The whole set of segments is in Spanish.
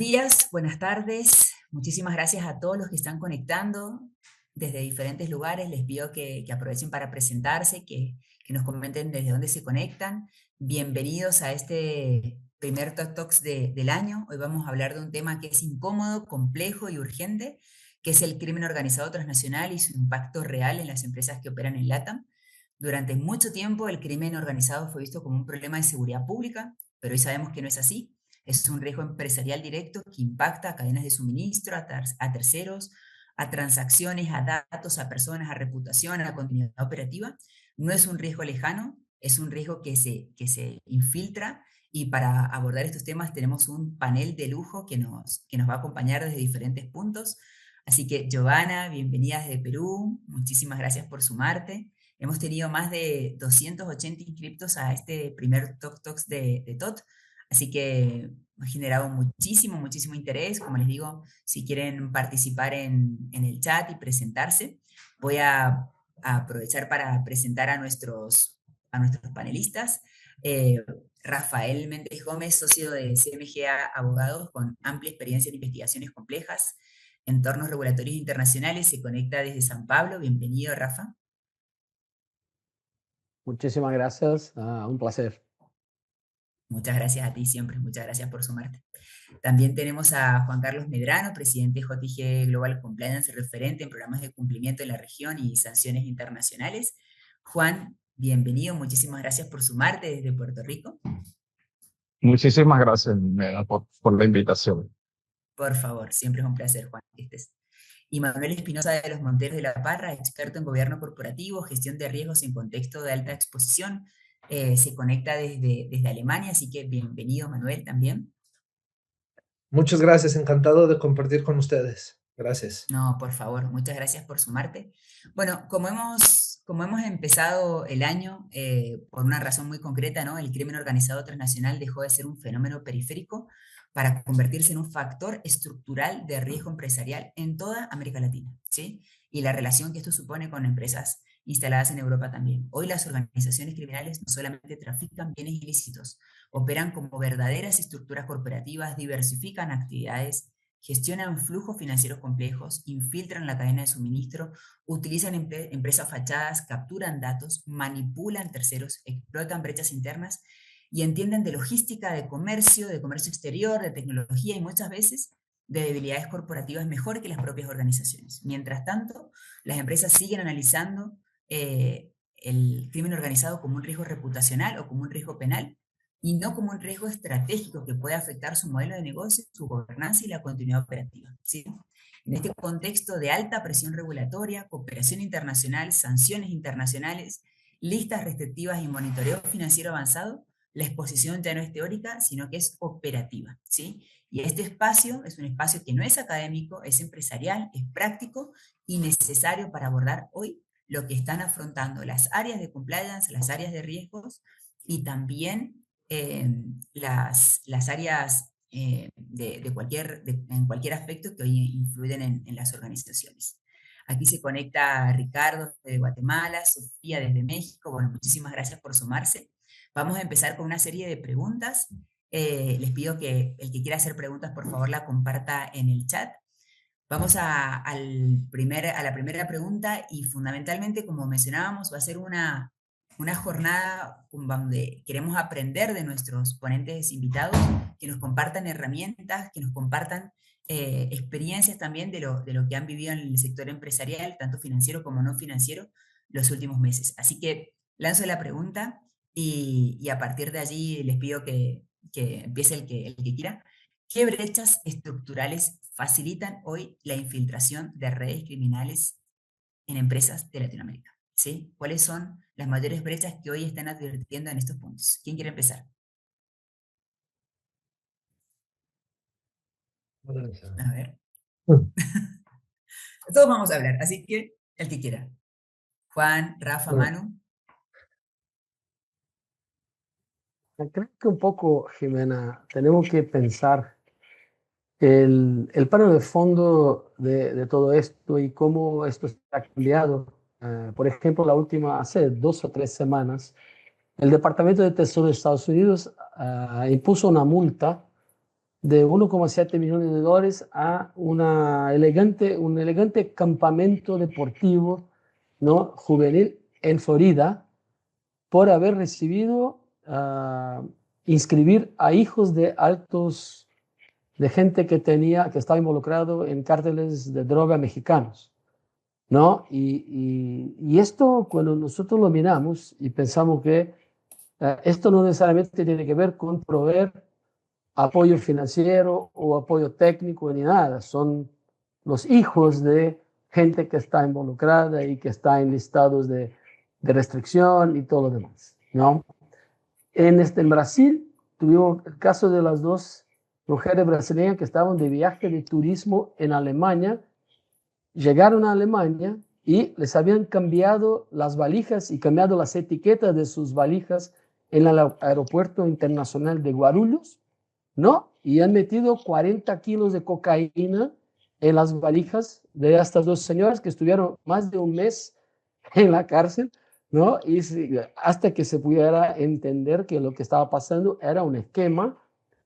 días, buenas tardes. Muchísimas gracias a todos los que están conectando desde diferentes lugares. Les pido que aprovechen para presentarse, que nos comenten desde dónde se conectan. Bienvenidos a este primer Talk Talks del año. Hoy vamos a hablar de un tema que es incómodo, complejo y urgente, que es el crimen organizado transnacional y su impacto real en las empresas que operan en LATAM. Durante mucho tiempo el crimen organizado fue visto como un problema de seguridad pública, pero hoy sabemos que no es así. Es un riesgo empresarial directo que impacta a cadenas de suministro, a terceros, a transacciones, a datos, a personas, a reputación, a continuidad operativa. No es un riesgo lejano, es un riesgo que se infiltra, y para abordar estos temas tenemos un panel de lujo que nos va a acompañar desde diferentes puntos. Así que, Giovanna, bienvenida desde Perú. Muchísimas gracias por sumarte. Hemos tenido más de 280 inscriptos a este primer Talk Talks de TOT. Así que ha generado muchísimo interés. Como les digo, si quieren participar en el chat y presentarse, voy a aprovechar para presentar a nuestros panelistas. Eh, Rafael Méndez Gómez, socio de CMGA Abogados, con amplia experiencia en investigaciones complejas, entornos regulatorios internacionales, se conecta desde San Pablo. Bienvenido, Rafa. Muchísimas gracias, un placer. Muchas gracias a ti siempre, muchas gracias por sumarte. También tenemos a Juan Carlos Medrano, presidente de JTG Global Compliance, referente en programas de cumplimiento en la región y sanciones internacionales. Juan, bienvenido, muchísimas gracias por sumarte desde Puerto Rico. Muchísimas gracias, Mela, por la invitación. Por favor, siempre es un placer, Juan, que estés. Y Manuel Espinosa de los Monteros de la Parra, experto en gobierno corporativo, gestión de riesgos en contexto de alta exposición, se conecta desde Alemania, así que bienvenido, Manuel, también. Muchas gracias, encantado de compartir con ustedes. Gracias. No, por favor, muchas gracias por sumarte. Bueno, como hemos empezado el año, por una razón muy concreta, ¿no? El crimen organizado transnacional dejó de ser un fenómeno periférico para convertirse en un factor estructural de riesgo empresarial en toda América Latina, ¿sí? Y la relación que esto supone con empresas instaladas en Europa también. Hoy las organizaciones criminales no solamente trafican bienes ilícitos, operan como verdaderas estructuras corporativas, diversifican actividades, gestionan flujos financieros complejos, infiltran la cadena de suministro, utilizan empresas fachadas, capturan datos, manipulan terceros, explotan brechas internas y entienden de logística, de comercio exterior, de tecnología y muchas veces de debilidades corporativas mejor que las propias organizaciones. Mientras tanto, las empresas siguen analizando el crimen organizado como un riesgo reputacional o como un riesgo penal, y no como un riesgo estratégico que puede afectar su modelo de negocio, su gobernanza y la continuidad operativa, ¿sí? En este contexto de alta presión regulatoria, cooperación internacional, sanciones internacionales, listas restrictivas y monitoreo financiero avanzado, la exposición ya no es teórica, sino que es operativa, ¿sí? Y este espacio es un espacio que no es académico, es empresarial, es práctico y necesario para abordar hoy lo que están afrontando las áreas de compliance, las áreas de riesgos y también las áreas en cualquier aspecto que hoy influyen en las organizaciones. Aquí se conecta Ricardo de Guatemala, Sofía desde México. Bueno, muchísimas gracias por sumarse. Vamos a empezar con una serie de preguntas. Les pido que el que quiera hacer preguntas, por favor, la comparta en el chat. Vamos a la primera pregunta, y fundamentalmente, como mencionábamos, va a ser una jornada donde queremos aprender de nuestros ponentes invitados, que nos compartan herramientas, que nos compartan experiencias también de lo que han vivido en el sector empresarial, tanto financiero como no financiero, los últimos meses. Así que lanzo la pregunta y a partir de allí les pido que empiece el que quiera. ¿Qué brechas estructurales facilitan hoy la infiltración de redes criminales en empresas de Latinoamérica? ¿Sí? ¿Cuáles son las mayores brechas que hoy están advirtiendo en estos puntos? ¿Quién quiere empezar? A ver. Todos vamos a hablar, así que el que quiera. Juan, Rafa, Manu. Creo que un poco, Jimena, tenemos que pensar el plano de fondo de todo esto y cómo esto está cambiado. Por ejemplo, hace 2 o 3 semanas, el Departamento de Tesoro de Estados Unidos impuso una multa de 1,7 millones de dólares a un elegante campamento deportivo, ¿no? Juvenil en Florida por haber recibido, inscribir a hijos de altos, de gente que estaba involucrado en cárteles de droga mexicanos, ¿no? Y esto, cuando nosotros lo miramos y pensamos que esto no necesariamente tiene que ver con proveer apoyo financiero o apoyo técnico ni nada, son los hijos de gente que está involucrada y que está en listados de restricción y todo lo demás, ¿no? En Brasil tuvimos el caso de las dos mujeres brasileñas que estaban de viaje de turismo en Alemania, llegaron a Alemania y les habían cambiado las valijas y cambiado las etiquetas de sus valijas en el aeropuerto internacional de Guarulhos, ¿no? Y han metido 40 kilos de cocaína en las valijas de estas dos señoras que estuvieron más de un mes en la cárcel, ¿no? Y hasta que se pudiera entender que lo que estaba pasando era un esquema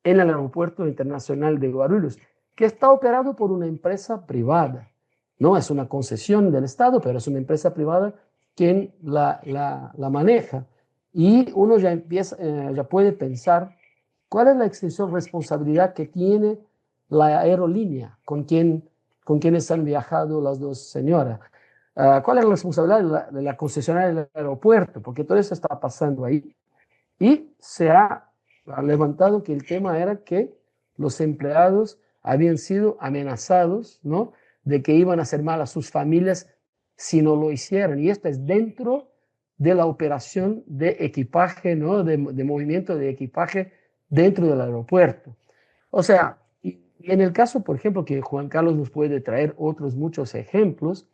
en el aeropuerto internacional de Guarulhos, que está operado por una empresa privada. No es una concesión del Estado, pero es una empresa privada quien la maneja. Y uno ya ya puede pensar cuál es la extensión responsabilidad que tiene la aerolínea con quienes han viajado las dos señoras. ¿Cuál es la responsabilidad de la concesionaria del aeropuerto? Porque todo eso está pasando ahí. Y se ha levantado que el tema era que los empleados habían sido amenazados, ¿no? De que iban a hacer mal a sus familias si no lo hicieran. Y esto es dentro de la operación de equipaje, ¿no? De movimiento de equipaje dentro del aeropuerto. O sea, y en el caso, por ejemplo, que Juan Carlos nos puede traer otros muchos ejemplos,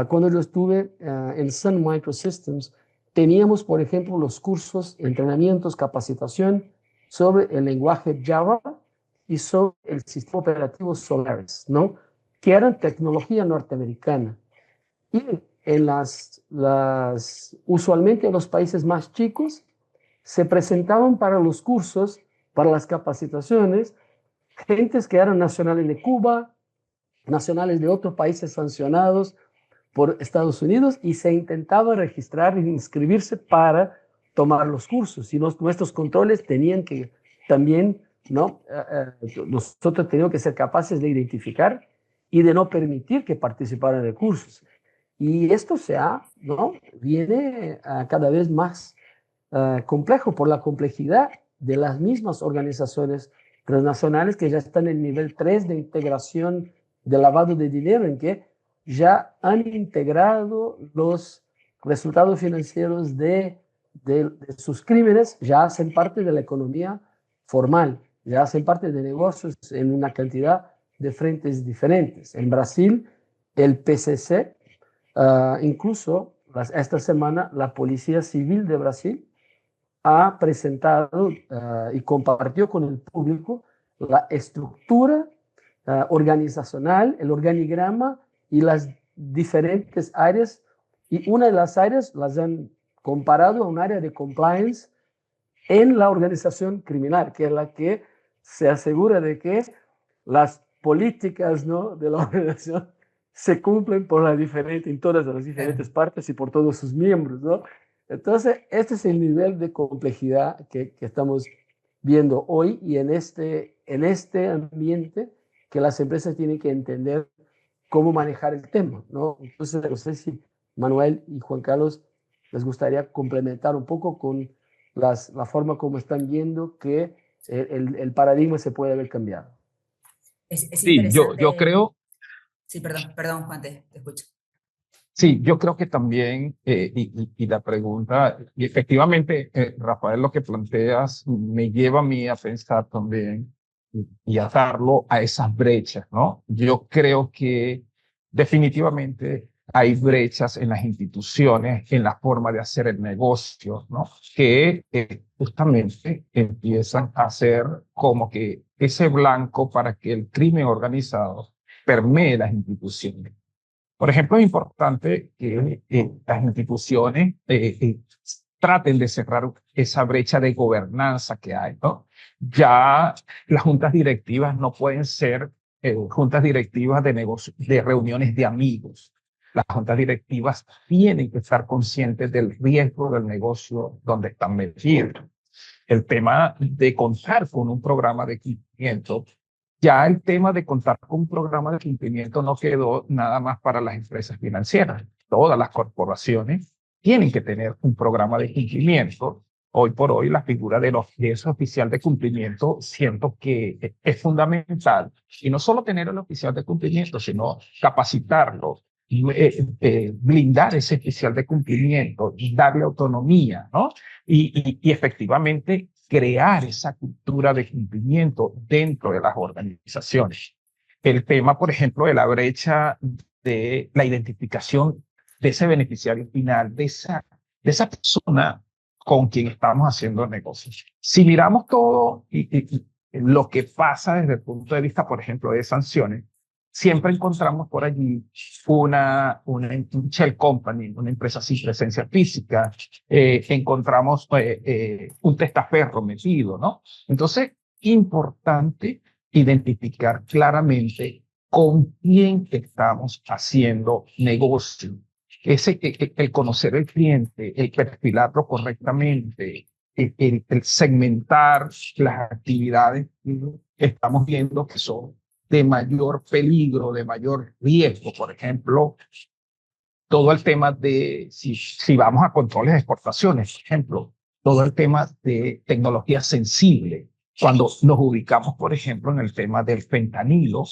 cuando yo estuve en Sun Microsystems, teníamos, por ejemplo, los cursos, entrenamientos, capacitación sobre el lenguaje Java y sobre el sistema operativo Solaris, ¿no? Que eran tecnología norteamericana. Y usualmente en los países más chicos se presentaban para los cursos, para las capacitaciones, gentes que eran nacionales de Cuba, nacionales de otros países sancionados por Estados Unidos, y se intentaba registrar e inscribirse para tomar los cursos. Y nuestros controles tenían que también, ¿no? Nosotros teníamos que ser capaces de identificar y de no permitir que participaran de cursos. Y esto ¿no? Viene cada vez más complejo por la complejidad de las mismas organizaciones transnacionales que ya están en el nivel 3 de integración de lavado de dinero, en que ya han integrado los resultados financieros de sus crímenes, ya hacen parte de la economía formal, ya hacen parte de negocios en una cantidad de frentes diferentes. En Brasil, el PCC, incluso esta semana, la Policía Civil de Brasil ha presentado y compartió con el público la estructura organizacional, el organigrama y las diferentes áreas. Y una de las áreas las han comparado a un área de compliance en la organización criminal, que es la que se asegura de que las políticas, ¿no?, de la organización se cumplen en todas las diferentes partes y por todos sus miembros, ¿no? Entonces, este es el nivel de complejidad que estamos viendo hoy, y en este ambiente que las empresas tienen que entender cómo manejar el tema, ¿no? Entonces, no sé si Manuel y Juan Carlos les gustaría complementar un poco con la forma como están viendo que el paradigma se puede haber cambiado. Es Sí, yo interesante. creo, Sí, perdón, Juan, te escucho. sí, yo creo que también, y la pregunta, y efectivamente, Rafael, lo que planteas me lleva a mí a pensar también y atarlo a esas brechas, ¿no? Yo creo que definitivamente hay brechas en las instituciones, en la forma de hacer el negocio, ¿no? Que justamente empiezan a ser como que ese blanco para que el crimen organizado permee las instituciones. Por ejemplo, es importante que las instituciones traten de cerrar esa brecha de gobernanza que hay, ¿no? Ya las juntas directivas no pueden ser juntas directivas de negocios, de reuniones de amigos. Las juntas directivas tienen que estar conscientes del riesgo del negocio donde están metidos. El tema de contar con un programa de cumplimiento, ya el tema de contar con un programa de cumplimiento no quedó nada más para las empresas financieras. Todas las corporaciones tienen que tener un programa de cumplimiento. Hoy por hoy la figura de ese oficial de cumplimiento siento que es fundamental. Y no solo tener el oficial de cumplimiento, sino capacitarlo, blindar ese oficial de cumplimiento y darle autonomía, ¿no? Y efectivamente crear esa cultura de cumplimiento dentro de las organizaciones. El tema, por ejemplo, de la brecha de la identificación de ese beneficiario final, de esa persona con quien estamos haciendo negocios. Si miramos todo y lo que pasa desde el punto de vista, por ejemplo, de sanciones, siempre encontramos por allí un shell company, una empresa sin presencia física, encontramos un testaferro metido, ¿no? Entonces, importante identificar claramente con quién estamos haciendo negocio. El conocer el cliente, el perfilarlo correctamente, el segmentar las actividades que estamos viendo que son de mayor peligro, de mayor riesgo. Por ejemplo, todo el tema de, si vamos a controles de exportaciones, por ejemplo, todo el tema de tecnología sensible. Cuando nos ubicamos, por ejemplo, en el tema del fentanilo,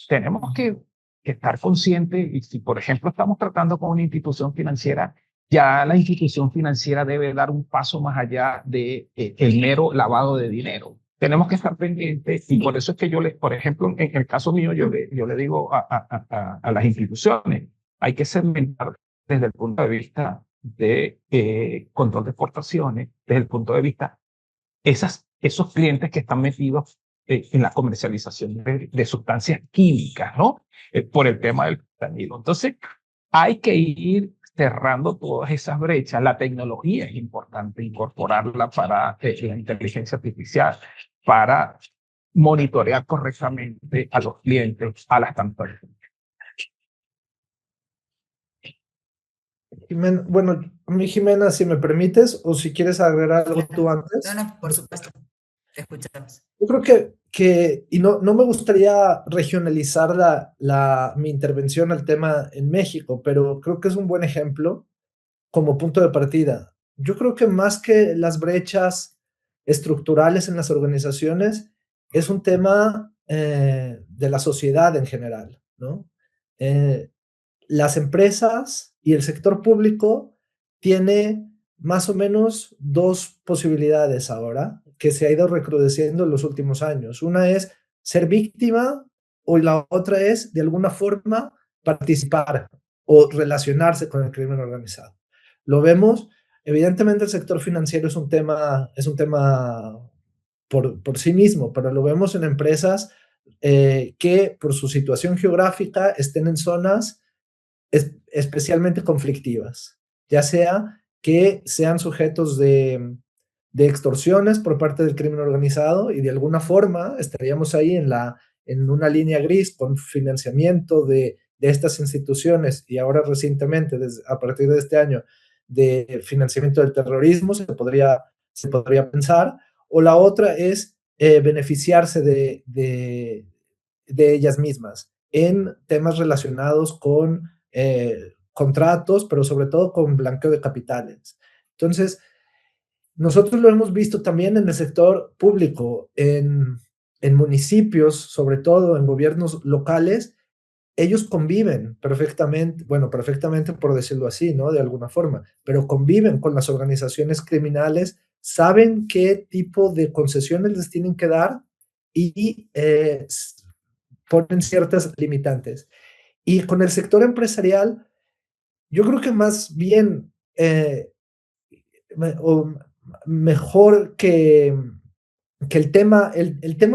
tenemos que estar conscientes y si, por ejemplo, estamos tratando con una institución financiera, ya la institución financiera debe dar un paso más allá de el mero lavado de dinero. Tenemos que estar pendientes y por eso es que por ejemplo, en el caso mío, yo le digo a las instituciones, hay que segmentar desde el punto de vista de control de exportaciones, desde el punto de vista esos clientes que están metidos en la comercialización de sustancias químicas, ¿no? Por el tema del fentanilo. Entonces, hay que ir cerrando todas esas brechas. La tecnología es importante incorporarla para la inteligencia artificial, para monitorear correctamente a los clientes, a las tantas. Bueno, Jimena, si me permites, o si quieres agregar algo tú antes. No, por supuesto, te escuchamos. Yo creo y no me gustaría regionalizar mi intervención al tema en México, pero creo que es un buen ejemplo como punto de partida. Yo creo que más que las brechas estructurales en las organizaciones, es un tema de la sociedad en general, ¿no? Las empresas y el sector público tiene más o menos dos posibilidades ahora que se ha ido recrudeciendo en los últimos años. Una es ser víctima o la otra es, de alguna forma, participar o relacionarse con el crimen organizado. Lo vemos, evidentemente el sector financiero es un tema por sí mismo, pero lo vemos en empresas que por su situación geográfica estén en zonas especialmente conflictivas, ya sea que sean sujetos de extorsiones por parte del crimen organizado y de alguna forma estaríamos ahí en una línea gris con financiamiento de estas instituciones y ahora recientemente, a partir de este año, de financiamiento del terrorismo, se podría pensar, o la otra es beneficiarse de ellas mismas en temas relacionados con contratos, pero sobre todo con blanqueo de capitales. Entonces, nosotros lo hemos visto también en el sector público, en municipios, sobre todo en gobiernos locales, ellos conviven perfectamente, bueno, perfectamente por decirlo así, ¿no? De alguna forma, pero conviven con las organizaciones criminales, saben qué tipo de concesiones les tienen que dar y ponen ciertas limitantes. Y con el sector empresarial, yo creo que más bien, o mejor que el tema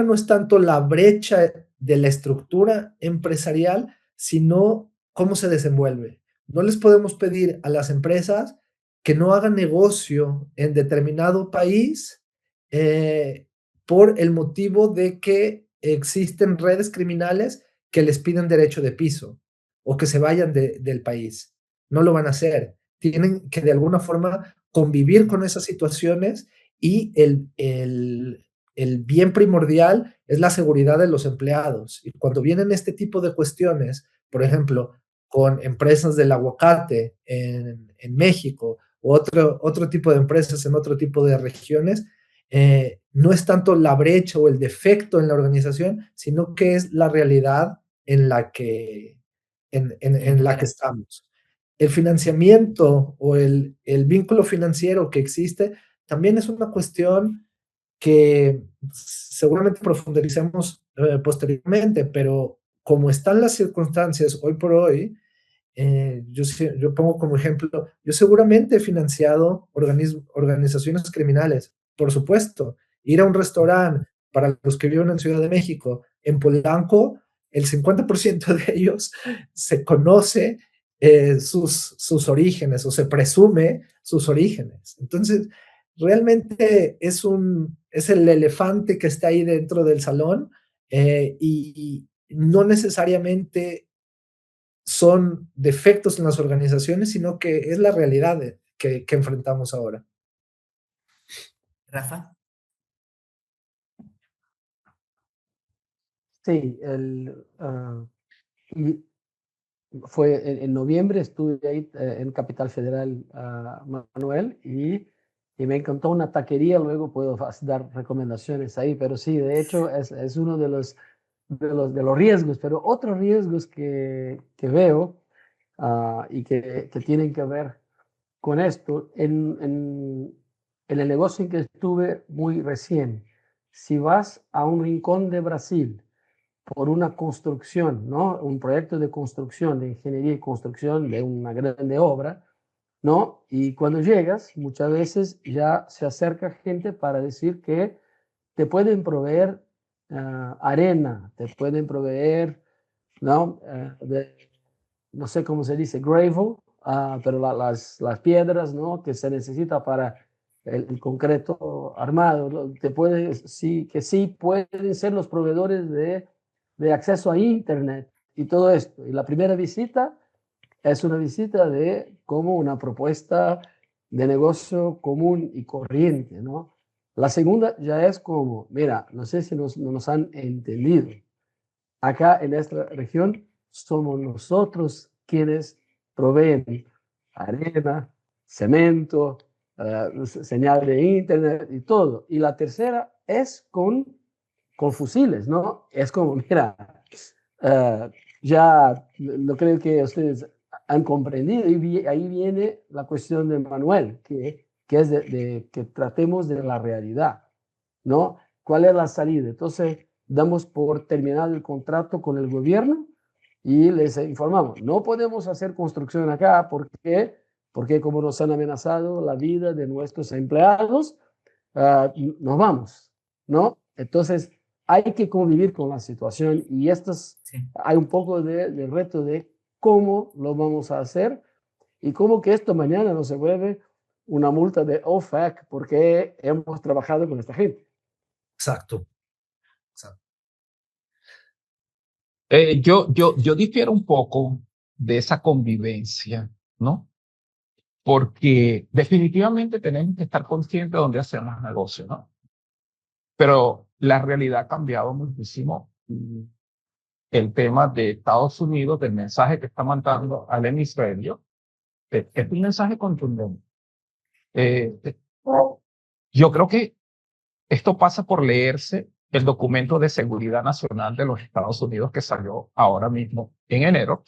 no es tanto la brecha de la estructura empresarial, sino cómo se desenvuelve. No les podemos pedir a las empresas que no haga negocio en determinado país por el motivo de que existen redes criminales que les piden derecho de piso o que se vayan del país. No lo van a hacer. Tienen que de alguna forma convivir con esas situaciones y el bien primordial es la seguridad de los empleados. Y cuando vienen este tipo de cuestiones, por ejemplo, con empresas del aguacate en México o otro tipo de empresas en otro tipo de regiones, no es tanto la brecha o el defecto en la organización, sino que es la realidad en la que, en la que estamos. El financiamiento o el vínculo financiero que existe también es una cuestión que seguramente profundizaremos posteriormente, pero como están las circunstancias hoy por hoy, yo pongo como ejemplo, yo seguramente he financiado organizaciones criminales, por supuesto, ir a un restaurante para los que viven en Ciudad de México, en Polanco, el 50% de ellos se conoce sus orígenes o se presume sus orígenes. Entonces, realmente es el elefante que está ahí dentro del salón y no necesariamente son defectos en las organizaciones, sino que es la realidad que enfrentamos ahora. Rafa. Sí, y fue en noviembre, estuve ahí en Capital Federal, Manuel, y me encantó una taquería, luego puedo dar recomendaciones ahí, pero sí, de hecho es uno de los riesgos, pero otros riesgos que veo y que tienen que ver con esto, en el negocio en que estuve muy recién, si vas a un rincón de Brasil, por una construcción, ¿no? Un proyecto de construcción, de ingeniería y construcción de una grande obra, ¿no? Y cuando llegas, muchas veces ya se acerca gente para decir que te pueden proveer arena, te pueden proveer, ¿no? No sé cómo se dice, gravel, pero las piedras, ¿no? Que se necesita para el concreto armado, ¿no? Sí, que sí pueden ser los proveedores de acceso a Internet y todo esto. Y la primera visita es una visita de como una propuesta de negocio común y corriente, ¿no? La segunda ya es como, mira, no sé si no nos han entendido. Acá en esta región somos nosotros quienes proveen arena, cemento, señal de internet y todo. Y la tercera es con fusiles, ¿no? Es como, mira, ya no creo que ustedes han comprendido y ahí viene la cuestión de Manuel, que es que tratemos de la realidad, ¿no? ¿Cuál es la salida? Entonces, damos por terminado el contrato con el gobierno y les informamos, no podemos hacer construcción acá porque como nos han amenazado la vida de nuestros empleados, nos vamos, ¿no? Entonces, hay que convivir con la situación y Sí. hay un poco de reto de cómo lo vamos a hacer y cómo que esto mañana no se vuelve una multa de OFAC porque hemos trabajado con esta gente. Exacto. Yo difiero un poco de esa convivencia, ¿no? Porque definitivamente tenemos que estar conscientes de dónde hacemos negocio, ¿no? Pero la realidad ha cambiado muchísimo. El tema de Estados Unidos, del mensaje que está mandando al hemisferio, es un mensaje contundente. Yo creo que esto pasa por leerse el documento de seguridad nacional de los Estados Unidos que salió ahora mismo en enero.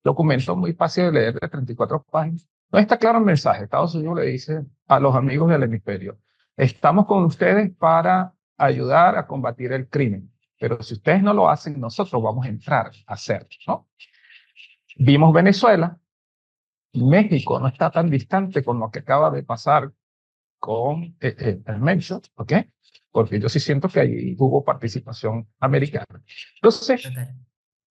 Documento muy fácil de leer de 34 páginas. No está claro el mensaje. Estados Unidos le dice a los amigos del hemisferio, estamos con ustedes para ayudar a combatir el crimen, pero si ustedes no lo hacen, nosotros vamos a entrar a hacerlo, ¿no? Vimos Venezuela, México no está tan distante con lo que acaba de pasar con el Mention, ¿ok? Porque yo sí siento que ahí hubo participación americana. Entonces, Total.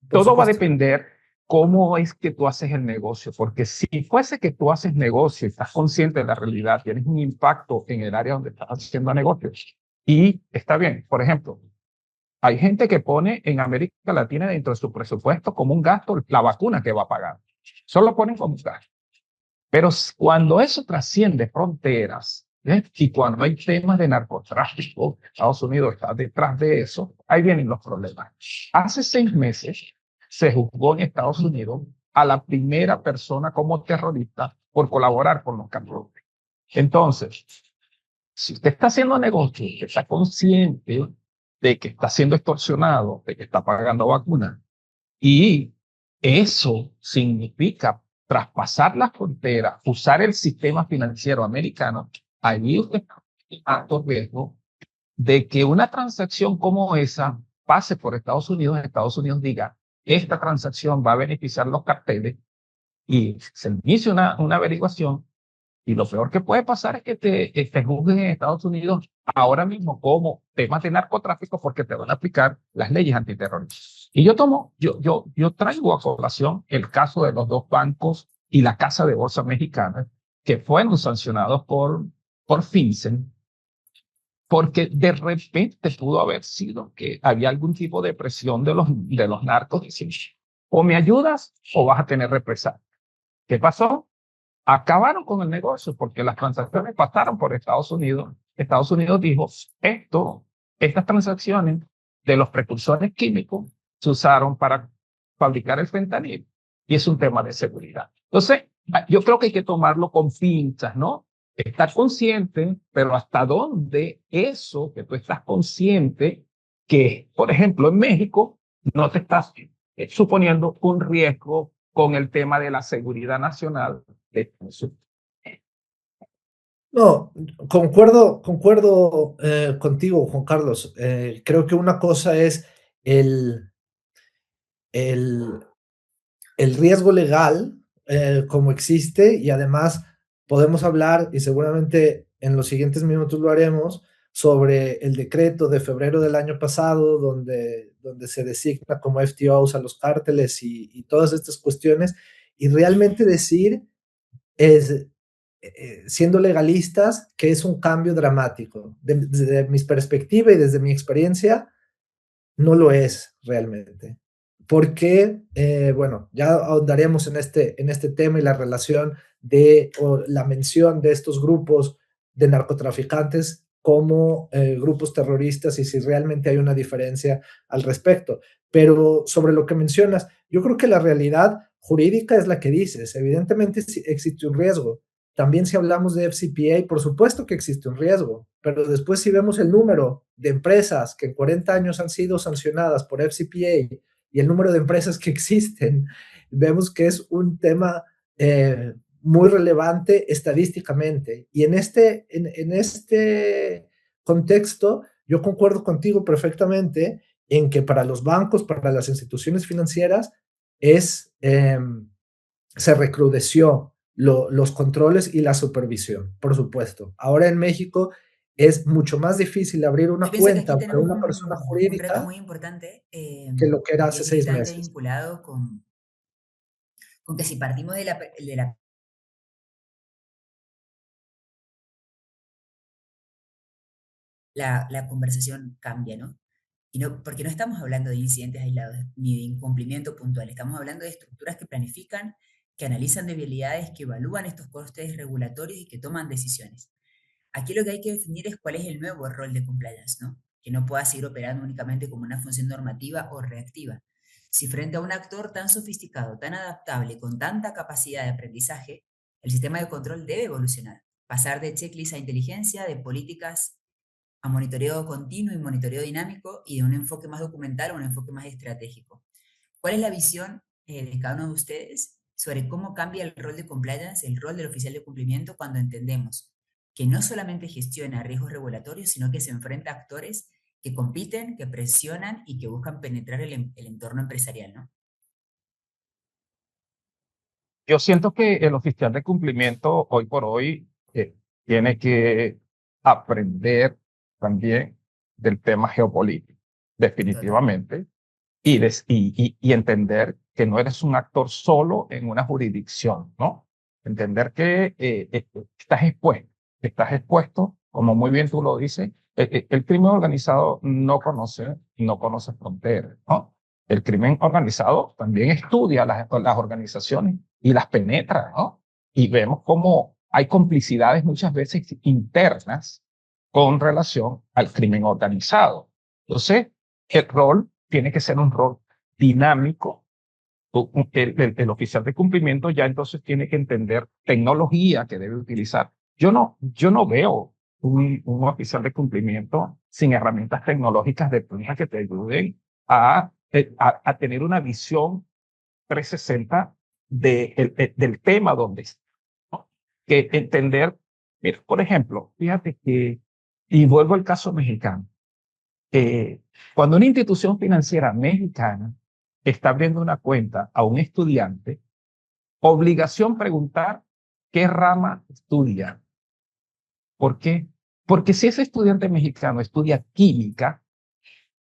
todo va a depender cómo es que tú haces el negocio, porque si fuese que tú haces negocio y estás consciente de la realidad, tienes un impacto en el área donde estás haciendo negocios. Y está bien, por ejemplo, hay gente que pone en América Latina dentro de su presupuesto como un gasto la vacuna que va a pagar. Solo ponen como un gasto. Pero cuando eso trasciende fronteras, y cuando hay temas de narcotráfico, Estados Unidos está detrás de eso, ahí vienen los problemas. Hace 6 meses se juzgó en Estados Unidos a la primera persona como terrorista por colaborar con los carteles. Entonces, si usted está haciendo negocio, que está consciente de que está siendo extorsionado, de que está pagando vacunas, y eso significa traspasar las fronteras, usar el sistema financiero americano, allí usted está en alto riesgo de que una transacción como esa pase por Estados Unidos diga, esta transacción va a beneficiar los carteles y se inicia una averiguación y lo peor que puede pasar es que te juzguen en Estados Unidos ahora mismo como temas de narcotráfico porque te van a aplicar las leyes antiterroristas. Y yo traigo a colación el caso de los 2 bancos y la Casa de Bolsa Mexicana que fueron sancionados por FinCEN porque de repente pudo haber sido que había algún tipo de presión de los narcos diciendo, o me ayudas o vas a tener represalias. ¿Qué pasó? Acabaron con el negocio porque las transacciones pasaron por Estados Unidos. Estados Unidos dijo, estas transacciones de los precursores químicos se usaron para fabricar el fentanil y es un tema de seguridad. Entonces, yo creo que hay que tomarlo con pinzas, ¿no? Estar consciente, pero hasta dónde eso que tú estás consciente que, por ejemplo, en México no te estás suponiendo un riesgo con el tema de la seguridad nacional. No, concuerdo contigo, Juan Carlos. Creo que una cosa es el, el, el riesgo legal como existe y además podemos hablar, y seguramente en los siguientes minutos lo haremos, sobre el decreto de febrero del año pasado donde se designa como FTOs a los cárteles y todas estas cuestiones, y realmente decir es, siendo legalistas, que es un cambio dramático. Desde mi perspectiva y desde mi experiencia, no lo es realmente. Porque, bueno, ya ahondaremos en este tema y la relación o la mención de estos grupos de narcotraficantes como grupos terroristas y si realmente hay una diferencia al respecto. Pero sobre lo que mencionas, yo creo que la realidad jurídica es la que dices. Evidentemente existe un riesgo. También si hablamos de FCPA, por supuesto que existe un riesgo, pero después si vemos el número de empresas que en 40 años han sido sancionadas por FCPA y el número de empresas que existen, vemos que es un tema muy relevante estadísticamente. Y en este contexto, yo concuerdo contigo perfectamente en que para los bancos, para las instituciones financieras, se recrudeció los controles y la supervisión, por supuesto. Ahora en México es mucho más difícil abrir una Yo pienso que aquí cuenta para tenemos una persona un reto jurídica muy importante que lo que era y hace es 6 directamente meses. vinculado con que si partimos la conversación cambia, ¿no? Y no, porque no estamos hablando de incidentes aislados ni de incumplimiento puntual, estamos hablando de estructuras que planifican, que analizan debilidades, que evalúan estos costes regulatorios y que toman decisiones. Aquí lo que hay que definir es cuál es el nuevo rol de compliance, ¿no? Que no pueda seguir operando únicamente como una función normativa o reactiva. Si frente a un actor tan sofisticado, tan adaptable, con tanta capacidad de aprendizaje, el sistema de control debe evolucionar, pasar de checklist a inteligencia, de políticas a monitoreo continuo y monitoreo dinámico y de un enfoque más documental a un enfoque más estratégico. ¿Cuál es la visión de cada uno de ustedes sobre cómo cambia el rol de compliance, el rol del oficial de cumplimiento cuando entendemos que no solamente gestiona riesgos regulatorios, sino que se enfrenta a actores que compiten, que presionan y que buscan penetrar el entorno empresarial, ¿no? Yo siento que el oficial de cumplimiento hoy por hoy tiene que aprender también del tema geopolítico, Total. definitivamente, y entender que no eres un actor solo en una jurisdicción, ¿no? Entender que estás expuesto, como muy bien tú lo dices, el crimen organizado no conoce fronteras, ¿no? El crimen organizado también estudia las organizaciones y las penetra, ¿no? Y vemos cómo hay complicidades muchas veces internas con relación al crimen organizado. Entonces, el rol tiene que ser un rol dinámico. El oficial de cumplimiento ya entonces tiene que entender tecnología que debe utilizar. Yo no veo un oficial de cumplimiento sin herramientas tecnológicas de punta que te ayuden a tener una visión 360 del tema donde está, ¿no? Que entender, mira, por ejemplo, fíjate que, y vuelvo al caso mexicano, cuando una institución financiera mexicana está abriendo una cuenta a un estudiante, obligación preguntar qué rama estudia. ¿Por qué? Porque si ese estudiante mexicano estudia química,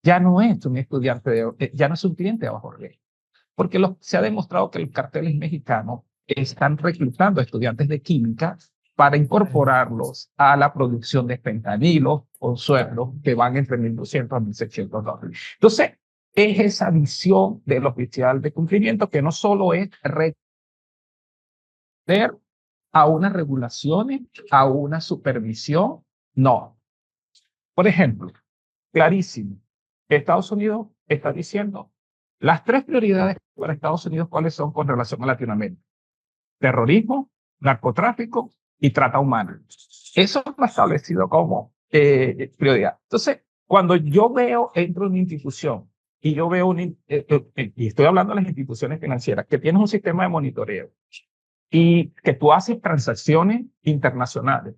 ya no es un ya no es un cliente de bajo riesgo. Porque se ha demostrado que los carteles mexicanos están reclutando estudiantes de química para incorporarlos a la producción de fentanilo con sueldos que van entre $1,200 a $1,600. Entonces, es esa visión del oficial de cumplimiento que no solo es responder a unas regulaciones, a una supervisión, no. Por ejemplo, clarísimo, Estados Unidos está diciendo las 3 prioridades para Estados Unidos, ¿cuáles son con relación a Latinoamérica? Terrorismo, narcotráfico y trata humana. Eso está establecido como prioridad. Entonces, cuando yo entro en una institución y yo veo y estoy hablando de las instituciones financieras, que tienes un sistema de monitoreo y que tú haces transacciones internacionales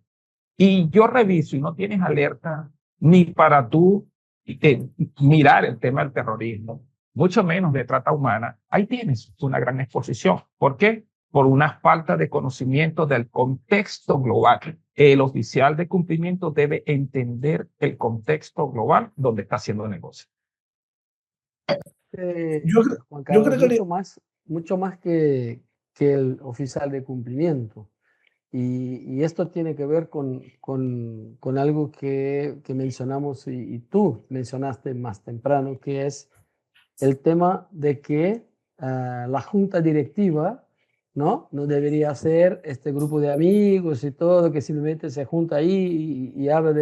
y yo reviso y no tienes alerta ni para tú mirar el tema del terrorismo, mucho menos de trata humana, ahí tienes una gran exposición. ¿Por qué? Por una falta de conocimiento del contexto global. El oficial de cumplimiento debe entender el contexto global donde está haciendo el negocio. Juan Yo Carlos, creo que mucho más que el oficial de cumplimiento. Y esto tiene que ver con algo que mencionamos y tú mencionaste más temprano, que es el tema de que la junta directiva no debería ser este grupo de amigos y todo, que simplemente se junta ahí y habla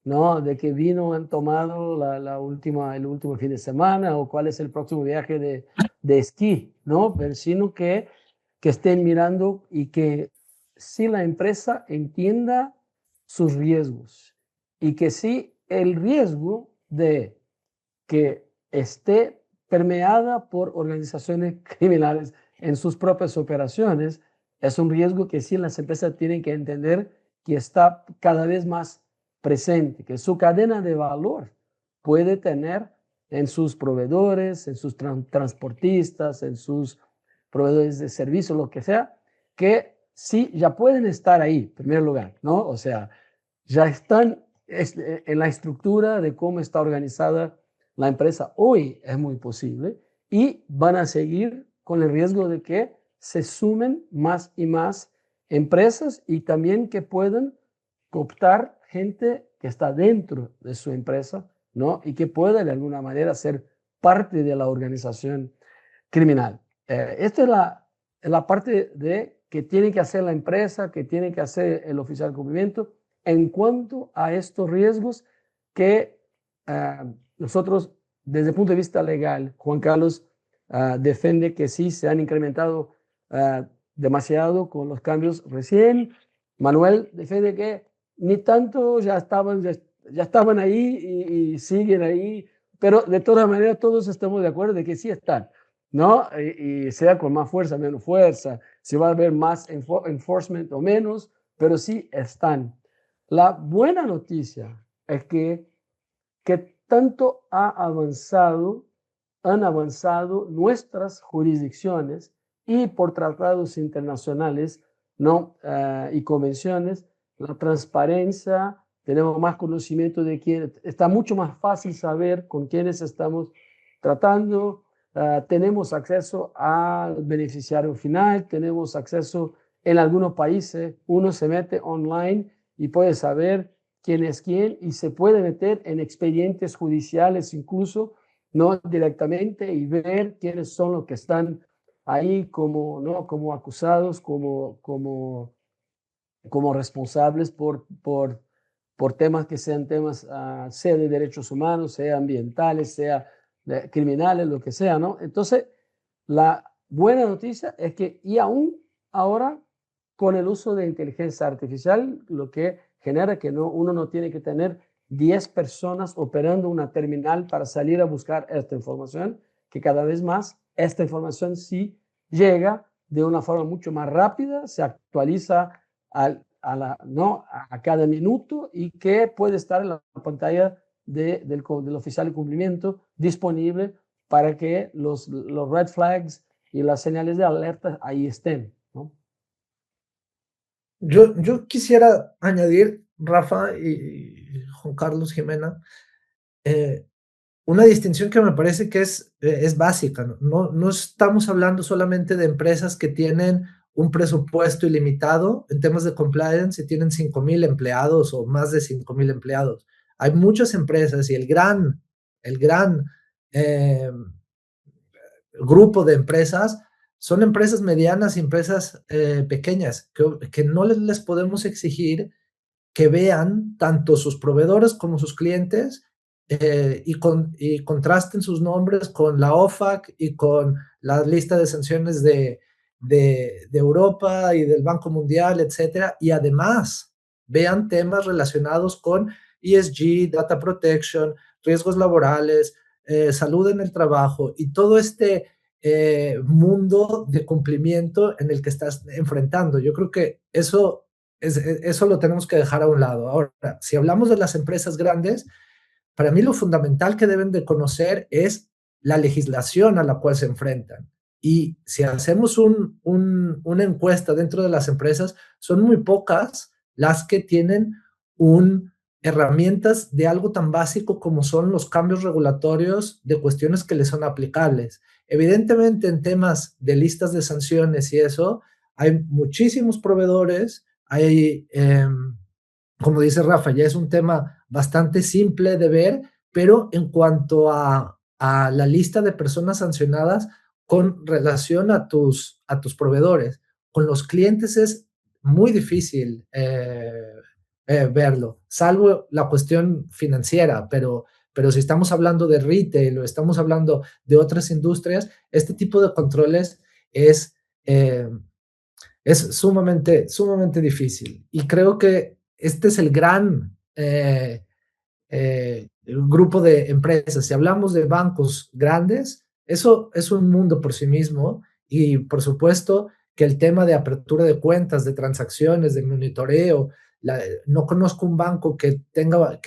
¿no? de qué vino han tomado el último fin de semana o cuál es el próximo viaje de esquí, ¿no? Pero sino que estén mirando y que si la empresa entienda sus riesgos y que si el riesgo de que esté permeada por organizaciones criminales en sus propias operaciones, es un riesgo que sí las empresas tienen que entender que está cada vez más presente, que su cadena de valor puede tener en sus proveedores, en sus transportistas, en sus proveedores de servicios, lo que sea, que sí ya pueden estar ahí, en primer lugar, ¿no? O sea, ya están en la estructura de cómo está organizada la empresa hoy, es muy posible, y van a seguir con el riesgo de que se sumen más y más empresas y también que puedan cooptar gente que está dentro de su empresa, ¿no? Y que pueda de alguna manera ser parte de la organización criminal. Esta es la parte de que tiene que hacer la empresa, que tiene que hacer el oficial de cumplimiento en cuanto a estos riesgos que nosotros, desde el punto de vista legal, Juan Carlos defiende que sí se han incrementado demasiado con los cambios recién. Manuel defiende que ni tanto ya estaban ahí y siguen ahí, pero de todas maneras todos estamos de acuerdo de que sí están, ¿no? Y sea con más fuerza, menos fuerza, si va a haber más enforcement o menos, pero sí están. La buena noticia es que tanto han avanzado nuestras jurisdicciones y por tratados internacionales, ¿no? Y convenciones, la transparencia, tenemos más conocimiento de quién, está mucho más fácil saber con quiénes estamos tratando, tenemos acceso al beneficiario final, tenemos acceso en algunos países, uno se mete online y puede saber quién es quién y se puede meter en expedientes judiciales incluso, no directamente, y ver quiénes son los que están ahí como, ¿no? Como acusados, como responsables por temas que sean temas, sea de derechos humanos, sea ambientales, sea criminales, lo que sea, ¿no? Entonces, la buena noticia es que y aún ahora, con el uso de inteligencia artificial, lo que genera que uno no tiene que tener 10 personas operando una terminal para salir a buscar esta información, que cada vez más esta información sí llega de una forma mucho más rápida, se actualiza ¿no? a cada minuto y que puede estar en la pantalla del oficial de cumplimiento disponible para que los red flags y las señales de alerta ahí estén, ¿no? Yo quisiera añadir, Rafa y Juan Carlos, Jimena, una distinción que me parece que es básica, ¿no? No estamos hablando solamente de empresas que tienen un presupuesto ilimitado en temas de compliance y tienen 5,000 empleados o más de 5,000 empleados. Hay muchas empresas y el gran eh, grupo de empresas son empresas medianas y empresas pequeñas que no les podemos exigir que vean tanto sus proveedores como sus clientes y contrasten sus nombres con la OFAC y con la lista de sanciones de Europa y del Banco Mundial, etcétera, y además vean temas relacionados con ESG, data protection, riesgos laborales, salud en el trabajo y todo este mundo de cumplimiento en el que estás enfrentando. Yo creo que eso lo tenemos que dejar a un lado. Ahora, si hablamos de las empresas grandes, para mí lo fundamental que deben de conocer es la legislación a la cual se enfrentan. Y si hacemos una encuesta dentro de las empresas, son muy pocas las que tienen herramientas de algo tan básico como son los cambios regulatorios de cuestiones que les son aplicables. Evidentemente, en temas de listas de sanciones y eso, hay muchísimos proveedores, como dice Rafa, ya es un tema bastante simple de ver, pero en cuanto a la lista de personas sancionadas con relación a tus proveedores, con los clientes es muy difícil verlo, salvo la cuestión financiera, pero si estamos hablando de retail o estamos hablando de otras industrias, este tipo de controles es, eh, es sumamente difícil. Y creo que este es el gran grupo de empresas. Si hablamos de bancos grandes, eso es un mundo por sí mismo y por supuesto que el tema de apertura de cuentas, de transacciones, de monitoreo, no conozco un banco que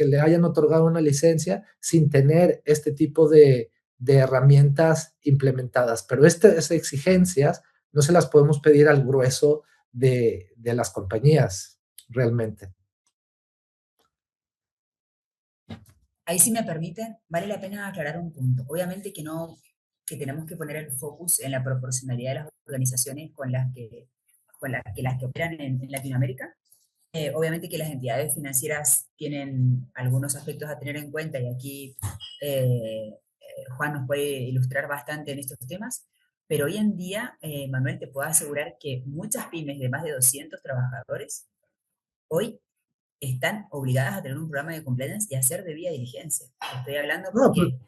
le hayan otorgado una licencia sin tener este tipo de herramientas implementadas, pero estas exigencias no se las podemos pedir al grueso de las compañías realmente. Ahí, si me permiten, vale la pena aclarar un punto. Obviamente que tenemos que poner el focus en la proporcionalidad de las organizaciones las que operan en Latinoamérica. Obviamente que las entidades financieras tienen algunos aspectos a tener en cuenta y aquí Juan nos puede ilustrar bastante en estos temas, pero hoy en día, Manuel, te puedo asegurar que muchas pymes de más de 200 trabajadores hoy están obligadas a tener un programa de compliance y hacer debida diligencia. Estoy hablando No, pues, porque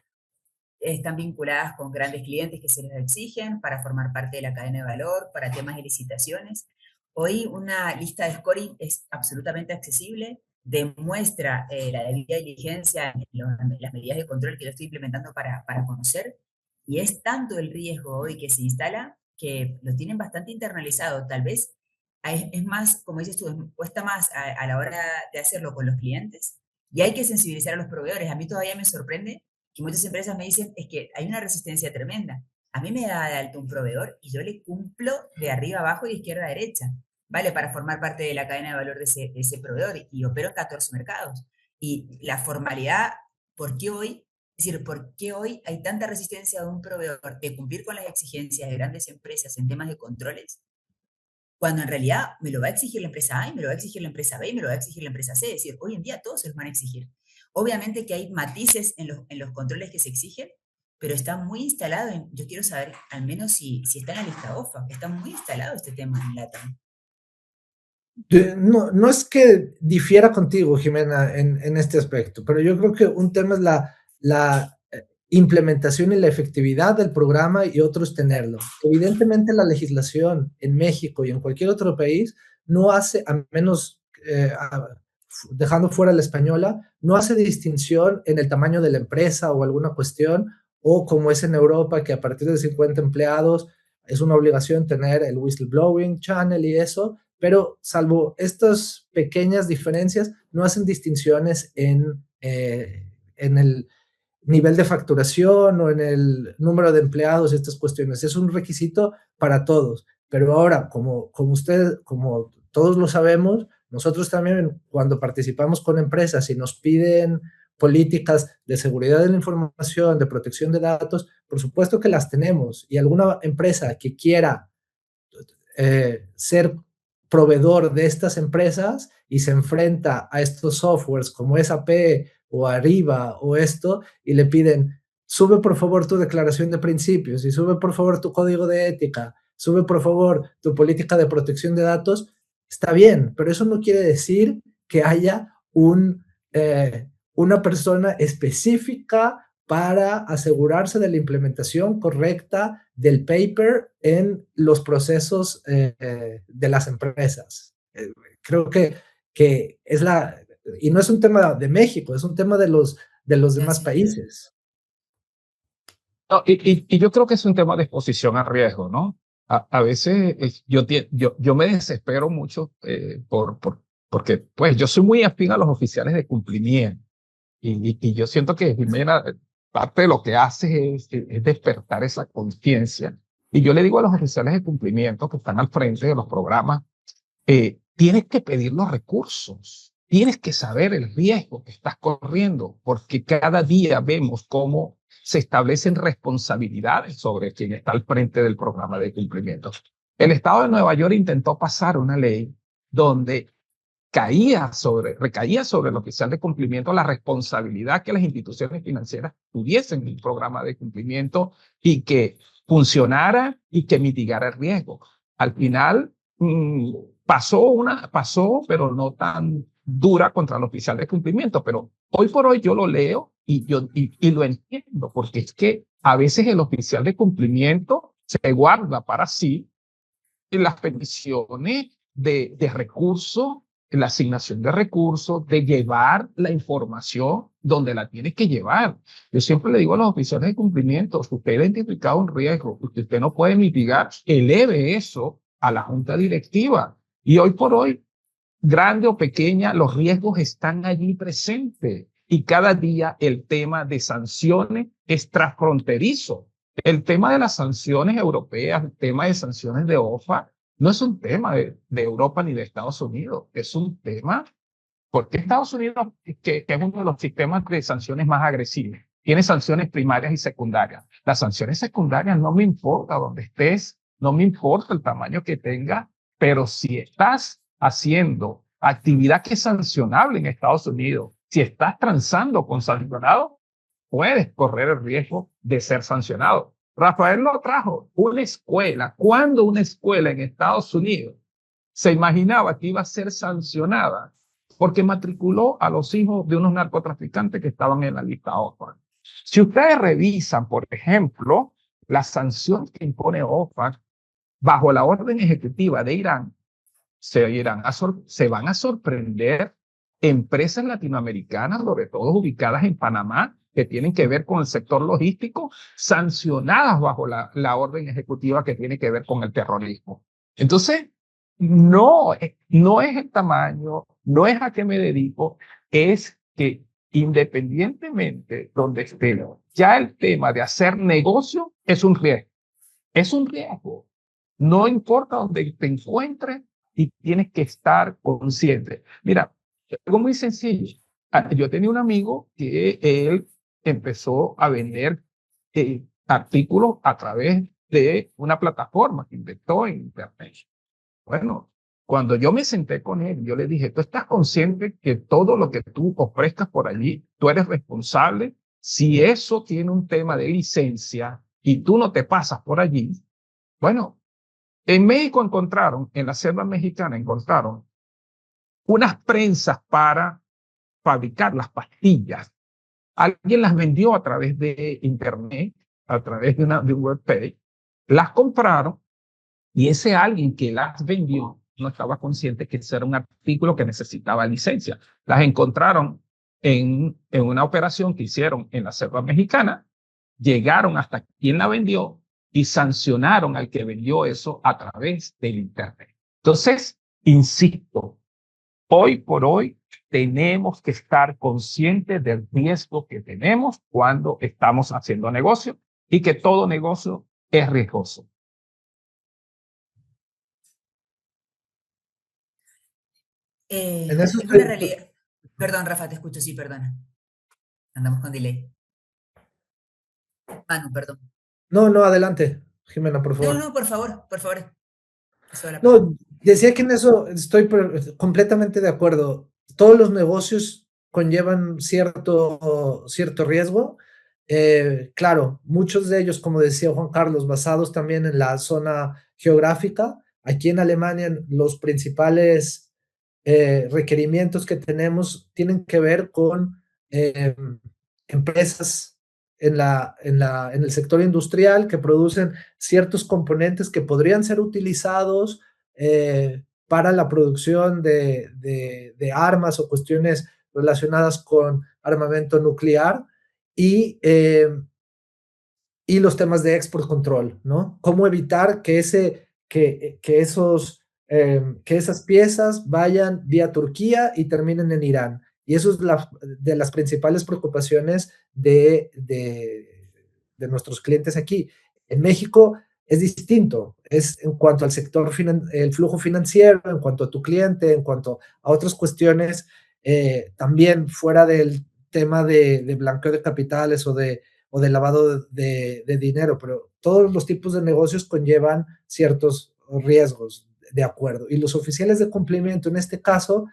están vinculadas con grandes clientes que se les exigen para formar parte de la cadena de valor, para temas de licitaciones. Hoy una lista de scoring es absolutamente accesible, demuestra la debida diligencia en las medidas de control que yo estoy implementando para conocer, y es tanto el riesgo hoy que se instala que lo tienen bastante internalizado. Tal vez es más, como dices tú, cuesta más a la hora de hacerlo con los clientes y hay que sensibilizar a los proveedores. A mí todavía me sorprende que muchas empresas me dicen es que hay una resistencia tremenda. A mí me da de alto un proveedor y yo le cumplo de arriba a abajo y de izquierda a derecha, ¿vale? Para formar parte de la cadena de valor de ese proveedor y opero en 14 mercados. Y la formalidad, ¿por qué hoy Es decir, ¿por qué hoy hay tanta resistencia de un proveedor de cumplir con las exigencias de grandes empresas en temas de controles, cuando en realidad me lo va a exigir la empresa A y me lo va a exigir la empresa B y me lo va a exigir la empresa C? Es decir, hoy en día todos se los van a exigir. Obviamente que hay matices en los controles que se exigen, pero está muy instalado, yo quiero saber al menos si está en la lista OFA, está muy instalado este tema en LATAM. No, no es que difiera contigo, Jimena, en este aspecto, pero yo creo que un tema es la implementación y la efectividad del programa y otro es tenerlo. Evidentemente la legislación en México y en cualquier otro país no hace, a menos dejando fuera la española, no hace distinción en el tamaño de la empresa o alguna cuestión, o como es en Europa, que a partir de 50 empleados es una obligación tener el whistleblowing channel y eso, pero salvo estas pequeñas diferencias, no hacen distinciones en el nivel de facturación o en el número de empleados, estas cuestiones. Es un requisito para todos. Pero ahora, como todos lo sabemos, nosotros también cuando participamos con empresas y nos piden políticas de seguridad de la información, de protección de datos, por supuesto que las tenemos. Y alguna empresa que quiera ser proveedor de estas empresas y se enfrenta a estos softwares como SAP o Ariba o esto y le piden, sube por favor tu declaración de principios y sube por favor tu código de ética, sube por favor tu política de protección de datos, está bien, pero eso no quiere decir que haya una persona específica para asegurarse de la implementación correcta del paper en los procesos de las empresas. Creo que es y no es un tema de México, es un tema de los demás países. No, y yo creo que es un tema de exposición a riesgo, ¿no? A veces yo me desespero mucho porque pues yo soy muy afín a los oficiales de cumplimiento y yo siento que Jimena, parte de lo que hace es despertar esa conciencia. Y yo le digo a los oficiales de cumplimiento que están al frente de los programas, tienes que pedir los recursos, tienes que saber el riesgo que estás corriendo, porque cada día vemos cómo se establecen responsabilidades sobre quien está al frente del programa de cumplimiento. El Estado de Nueva York intentó pasar una ley donde recaía sobre el oficial de cumplimiento la responsabilidad que las instituciones financieras tuviesen un programa de cumplimiento y que funcionara y que mitigara el riesgo. Al final pasó, pero no tan dura contra el oficial de cumplimiento, pero hoy por hoy yo lo leo y lo entiendo, porque es que a veces el oficial de cumplimiento se guarda para sí las peticiones de recursos, la asignación de recursos, de llevar la información donde la tiene que llevar. Yo siempre le digo a los oficiales de cumplimiento, si usted ha identificado un riesgo que usted no puede mitigar, eleve eso a la junta directiva. Y hoy por hoy, grande o pequeña, los riesgos están allí presentes. Y cada día el tema de sanciones es transfronterizo. El tema de las sanciones europeas, el tema de sanciones de OFA, no es un tema de Europa ni de Estados Unidos, es un tema porque Estados Unidos, que es uno de los sistemas de sanciones más agresivos, tiene sanciones primarias y secundarias. Las sanciones secundarias no me importa dónde estés, no me importa el tamaño que tenga, pero si estás haciendo actividad que es sancionable en Estados Unidos, si estás transando con sancionados, puedes correr el riesgo de ser sancionado. Rafael lo trajo, una escuela. ¿Cuándo una escuela en Estados Unidos se imaginaba que iba a ser sancionada porque matriculó a los hijos de unos narcotraficantes que estaban en la lista OFAC? Si ustedes revisan, por ejemplo, las sanciones que impone OFAC bajo la orden ejecutiva de Irán, se van a sorprender empresas latinoamericanas, sobre todo ubicadas en Panamá, que tienen que ver con el sector logístico, sancionadas bajo la orden ejecutiva que tiene que ver con el terrorismo. Entonces, no es el tamaño, no es a qué me dedico, es que independientemente donde esté, ya el tema de hacer negocio es un riesgo. Es un riesgo. No importa dónde te encuentres y tienes que estar consciente. Mira, algo muy sencillo. Yo tenía un amigo que él empezó a vender artículos a través de una plataforma que inventó en Internet. Bueno, cuando yo me senté con él, yo le dije, ¿tú estás consciente que todo lo que tú ofrezcas por allí, tú eres responsable? Si eso tiene un tema de licencia y tú no te pasas por allí, bueno, en México encontraron, en la selva mexicana encontraron unas prensas para fabricar las pastillas. Alguien las vendió a través de Internet, a través de un webpage, las compraron y ese alguien que las vendió no estaba consciente que ese era un artículo que necesitaba licencia. Las encontraron en una operación que hicieron en la selva mexicana, llegaron hasta quien la vendió y sancionaron al que vendió eso a través del Internet. Entonces, insisto, hoy por hoy tenemos que estar conscientes del riesgo que tenemos cuando estamos haciendo negocio y que todo negocio es riesgoso. En eso Es una realidad. Perdón, Rafa, te escucho, sí, perdona. Andamos con delay. Manu, perdón. No, no, adelante, Jimena, por No, favor. no, por favor, por favor. Eso la palabra. No, decía que en eso estoy completamente de acuerdo. Todos los negocios conllevan cierto riesgo. Claro, muchos de ellos, como decía Juan Carlos, basados también en la zona geográfica. Aquí en Alemania, los principales requerimientos que tenemos tienen que ver con empresas en el sector industrial que producen ciertos componentes que podrían ser utilizados para la producción de armas o cuestiones relacionadas con armamento nuclear y, y los temas de export control, ¿no? Cómo evitar que esas piezas vayan vía Turquía y terminen en Irán. Y eso es de las principales preocupaciones de nuestros clientes aquí. En México es distinto, es en cuanto al sector, el flujo financiero, en cuanto a tu cliente, en cuanto a otras cuestiones, también fuera del tema de blanqueo de capitales o de lavado de dinero, pero todos los tipos de negocios conllevan ciertos riesgos, de acuerdo. Y los oficiales de cumplimiento, en este caso,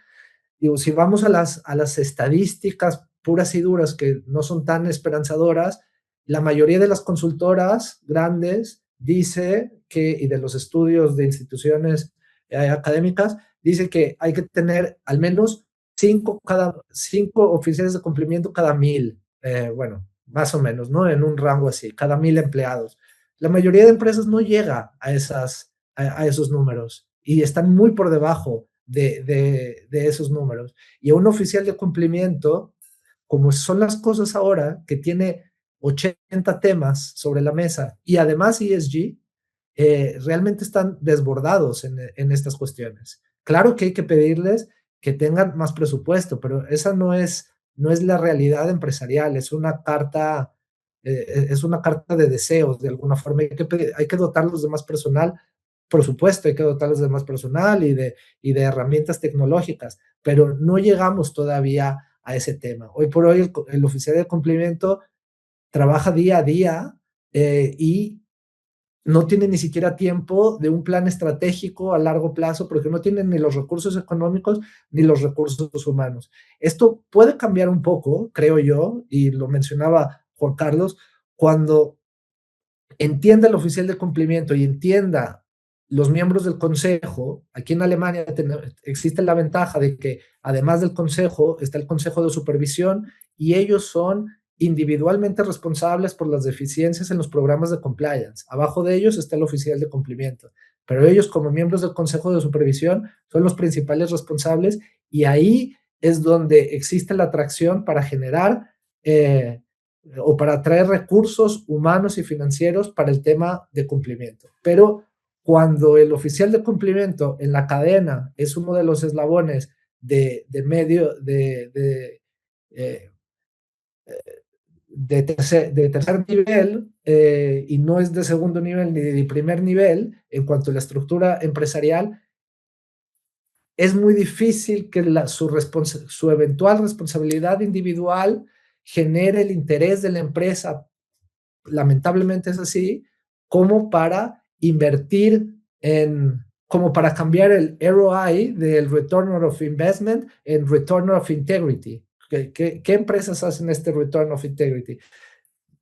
digo, si vamos a las estadísticas puras y duras que no son tan esperanzadoras, la mayoría de las consultoras grandes dice que, y de los estudios de instituciones académicas, dice que hay que tener al menos cinco oficiales de cumplimiento cada 1000, bueno, más o menos, ¿no? En un rango así, cada 1000 empleados. La mayoría de empresas no llega a esos números y están muy por debajo de esos números. Y a un oficial de cumplimiento, como son las cosas ahora, que tiene 80 temas sobre la mesa y además ESG, realmente están desbordados en estas cuestiones. Claro que hay que pedirles que tengan más presupuesto, pero esa no es la realidad empresarial, es una carta de deseos, de alguna forma. Hay que dotarlos de más personal, por supuesto, hay que dotarlos de más personal y de herramientas tecnológicas, pero no llegamos todavía a ese tema. Hoy por hoy el oficial de cumplimiento trabaja día a día y no tiene ni siquiera tiempo de un plan estratégico a largo plazo porque no tienen ni los recursos económicos ni los recursos humanos. Esto puede cambiar un poco, creo yo, y lo mencionaba Juan Carlos, cuando entienda el oficial de cumplimiento y entienda los miembros del consejo. Aquí en Alemania existe la ventaja de que además del consejo está el consejo de supervisión y ellos son individualmente responsables por las deficiencias en los programas de compliance. Abajo de ellos está el oficial de cumplimiento, pero ellos como miembros del consejo de supervisión son los principales responsables y ahí es donde existe la atracción para generar o para atraer recursos humanos y financieros para el tema de cumplimiento. Pero cuando el oficial de cumplimiento en la cadena es uno de los eslabones de tercer nivel y no es de segundo nivel ni de primer nivel en cuanto a la estructura empresarial, es muy difícil que su eventual responsabilidad individual genere el interés de la empresa, lamentablemente es así, como para invertir como para cambiar el ROI del Return of Investment en Return of Integrity. ¿Qué empresas hacen este Return of Integrity?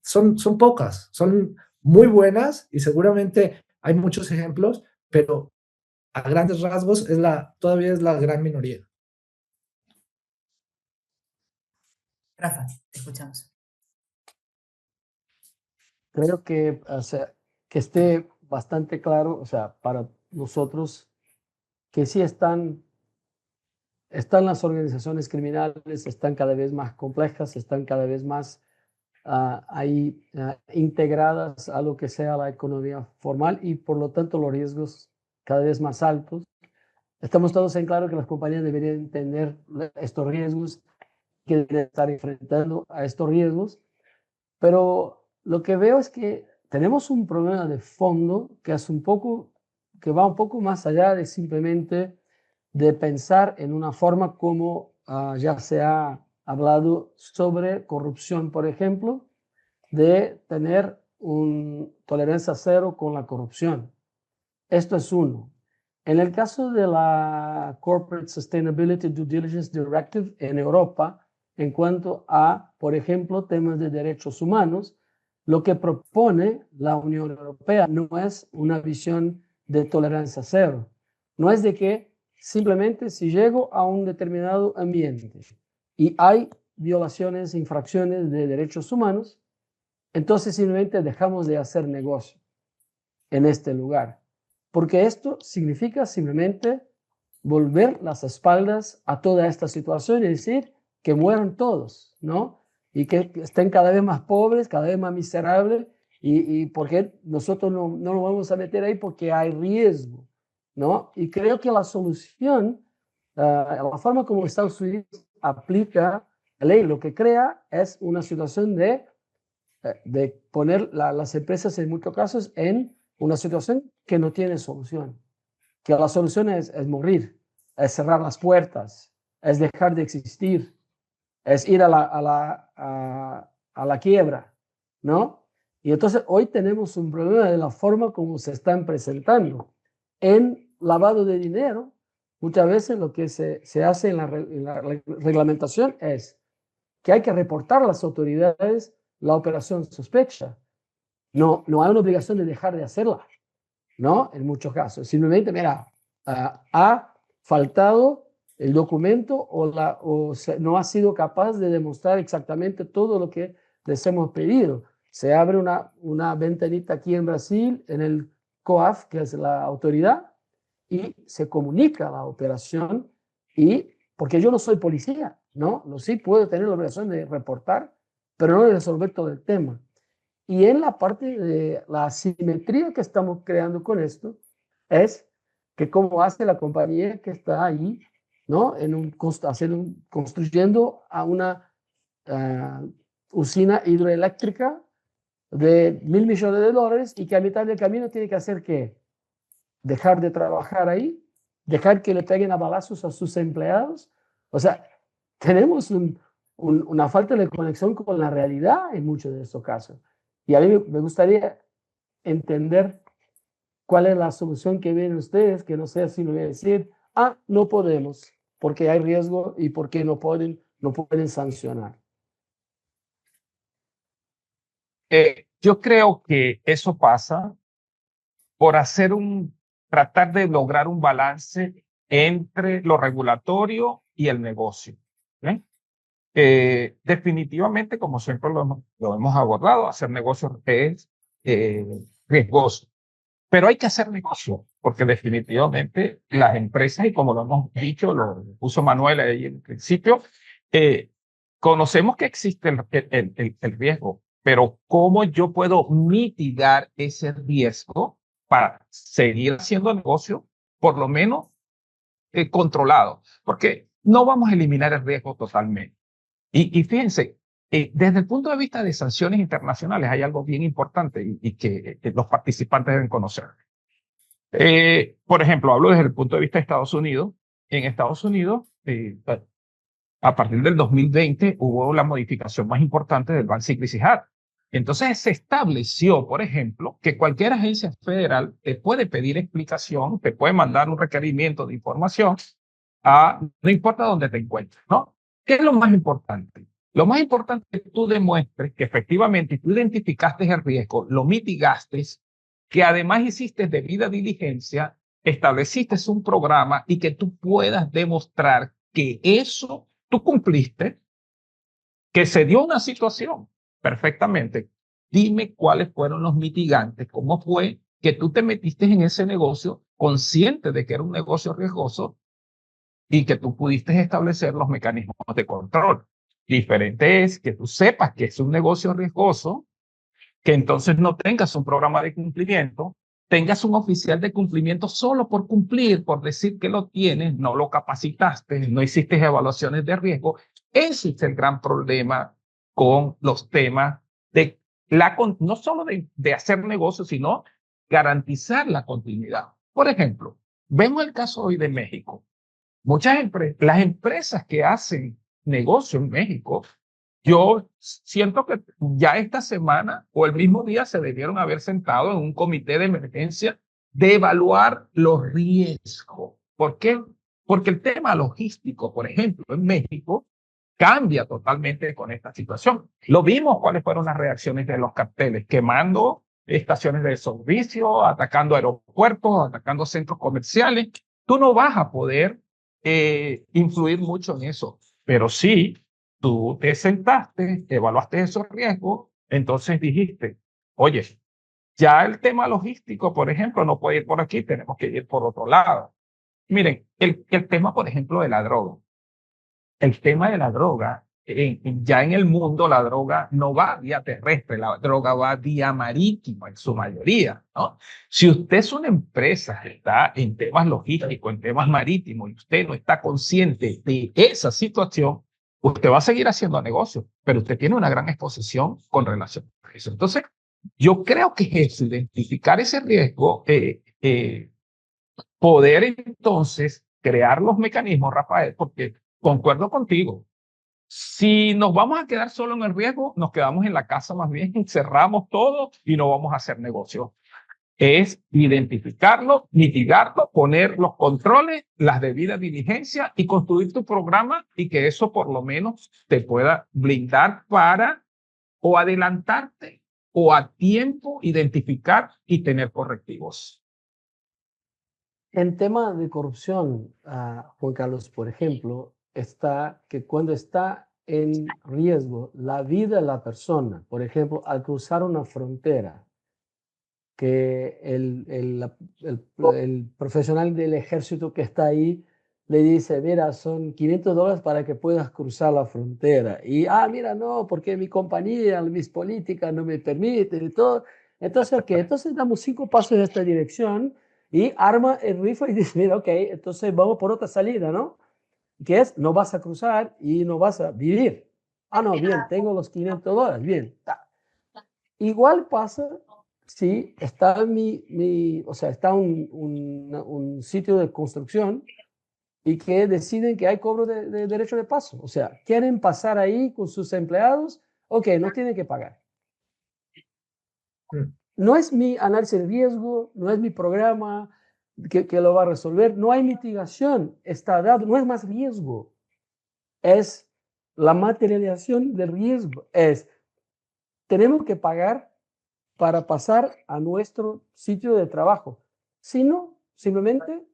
Son pocas, son muy buenas y seguramente hay muchos ejemplos, pero a grandes rasgos todavía es la gran minoría. Rafa, te escuchamos. Creo que, o sea, que esté bastante claro, o sea, para nosotros, que sí están las organizaciones criminales, están cada vez más complejas, están cada vez más ahí integradas a lo que sea la economía formal y por lo tanto los riesgos cada vez más altos. Estamos todos en claro que las compañías deberían entender estos riesgos, que deberían estar enfrentando a estos riesgos, pero lo que veo es que tenemos un problema de fondo que que va un poco más allá de simplemente de pensar en una forma como ya se ha hablado sobre corrupción, por ejemplo, de tener tolerancia cero con la corrupción. Esto es uno. En el caso de la Corporate Sustainability Due Diligence Directive en Europa, en cuanto a, por ejemplo, temas de derechos humanos, lo que propone la Unión Europea no es una visión de tolerancia cero. No es de que simplemente si llego a un determinado ambiente y hay violaciones, infracciones de derechos humanos, entonces simplemente dejamos de hacer negocio en este lugar. Porque esto significa simplemente volver las espaldas a toda esta situación y decir que mueran todos, ¿no? Y que estén cada vez más pobres, cada vez más miserables, y porque nosotros no nos vamos a meter ahí porque hay riesgo, ¿no? Y creo que la solución, la forma como Estados Unidos aplica la ley, lo que crea es una situación de poner las empresas en muchos casos en una situación que no tiene solución, que la solución es morir, es cerrar las puertas, es dejar de existir, es ir a la quiebra, ¿no? Y entonces hoy tenemos un problema de la forma como se están presentando. En lavado de dinero, muchas veces lo que se hace en la reglamentación es que hay que reportar a las autoridades la operación sospecha. No hay una obligación de dejar de hacerla, ¿no? En muchos casos. Simplemente, mira, ha faltado el documento o no ha sido capaz de demostrar exactamente todo lo que les hemos pedido. Se abre una ventanita aquí en Brasil, en el COAF, que es la autoridad, y se comunica la operación, porque yo no soy policía, ¿no? Sí puedo tener la obligación de reportar, pero no de resolver todo el tema. Y en la parte de la asimetría que estamos creando con esto, es que cómo hace la compañía que está ahí, ¿no? Construyendo a una usina hidroeléctrica de $1.000 millones y que a mitad del camino tiene que hacer ¿qué? Dejar de trabajar ahí, dejar que le peguen a balazos a sus empleados. O sea, tenemos una falta de conexión con la realidad en muchos de estos casos. Y a mí me gustaría entender cuál es la solución que ven ustedes, que no sea sino decir, no podemos, porque hay riesgo y porque no pueden sancionar. Yo creo que eso pasa por tratar de lograr un balance entre lo regulatorio y el negocio. ¿Bien? Definitivamente, como siempre lo hemos abordado, hacer negocios es riesgoso. Pero hay que hacer negocio, porque definitivamente las empresas, y como lo hemos dicho, lo puso Manuel ahí en el principio, conocemos que existe el riesgo, pero ¿cómo yo puedo mitigar ese riesgo para seguir haciendo negocio, por lo menos controlado? Porque no vamos a eliminar el riesgo totalmente. Y fíjense, desde el punto de vista de sanciones internacionales hay algo bien importante y que los participantes deben conocer. Por ejemplo, hablo desde el punto de vista de Estados Unidos. En Estados Unidos, a partir del 2020 hubo la modificación más importante del Bank Secrecy Act. Entonces se estableció, por ejemplo, que cualquier agencia federal te puede pedir explicación, te puede mandar un requerimiento de información, no importa dónde te encuentres, ¿no? ¿Qué es lo más importante? Lo más importante es que tú demuestres que efectivamente tú identificaste el riesgo, lo mitigaste, que además hiciste debida diligencia, estableciste un programa y que tú puedas demostrar que eso tú cumpliste, que se dio una situación perfectamente. Dime cuáles fueron los mitigantes, cómo fue que tú te metiste en ese negocio consciente de que era un negocio riesgoso y que tú pudiste establecer los mecanismos de control. Diferente es que tú sepas que es un negocio riesgoso, que entonces no tengas un programa de cumplimiento, tengas un oficial de cumplimiento solo por cumplir, por decir que lo tienes, no lo capacitaste, no hiciste evaluaciones de riesgo. Ese es el gran problema con los temas de no solo de hacer negocios, sino garantizar la continuidad. Por ejemplo, vemos el caso hoy de México. Las empresas que hacen negocio en México, yo siento que ya esta semana o el mismo día se debieron haber sentado en un comité de emergencia de evaluar los riesgos. ¿Por qué? Porque el tema logístico, por ejemplo, en México, cambia totalmente con esta situación. Lo vimos cuáles fueron las reacciones de los carteles, quemando estaciones de servicio, atacando aeropuertos, atacando centros comerciales. Tú no vas a poder influir mucho en eso, pero sí, tú te sentaste, evaluaste esos riesgos, entonces dijiste, oye, ya el tema logístico, por ejemplo, no puede ir por aquí, tenemos que ir por otro lado. Miren, el tema, por ejemplo, de la droga. El tema de la droga, ya en el mundo la droga no va vía terrestre, la droga va vía marítima en su mayoría, ¿no? Si usted es una empresa que está en temas logísticos, en temas marítimos, y usted no está consciente de esa situación, usted va a seguir haciendo negocios, pero usted tiene una gran exposición con relación a eso. Entonces, yo creo que es identificar ese riesgo, poder entonces crear los mecanismos, Rafael, porque concuerdo contigo. Si nos vamos a quedar solo en el riesgo, nos quedamos en la casa más bien, cerramos todo y no vamos a hacer negocio. Es identificarlo, mitigarlo, poner los controles, las debidas diligencias y construir tu programa y que eso por lo menos te pueda blindar para o adelantarte o a tiempo identificar y tener correctivos. En tema de corrupción, Juan Carlos, por ejemplo, está que cuando está en riesgo la vida de la persona, por ejemplo, al cruzar una frontera, que el profesional del ejército que está ahí le dice, mira, son $500 para que puedas cruzar la frontera. Y, mira, no, porque mi compañía, mis políticas no me permiten y todo. Entonces, ¿qué? Entonces damos 5 pasos en esta dirección y arma el rifle y dice, mira, ok, entonces vamos por otra salida, ¿no? Que es, no vas a cruzar y no vas a vivir. No, bien, tengo los $500, bien. Igual pasa si está o sea, está un sitio de construcción y que deciden que hay cobro de derecho de paso. O sea, quieren pasar ahí con sus empleados, ok, no tienen que pagar. No es mi análisis de riesgo, no es mi programa que lo va a resolver, no hay mitigación, está dado, no es más riesgo, es la materialización del riesgo, tenemos que pagar para pasar a nuestro sitio de trabajo. Si no, simplemente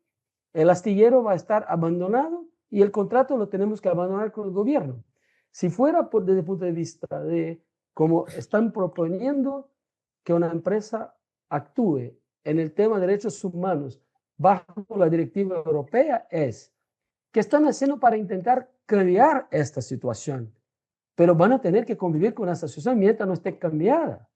el astillero va a estar abandonado y el contrato lo tenemos que abandonar con el gobierno. Si fuera desde el punto de vista de cómo están proponiendo que una empresa actúe en el tema de derechos humanos bajo la directiva europea, es que están haciendo para intentar cambiar esta situación, pero van a tener que convivir con esta situación mientras no esté cambiada,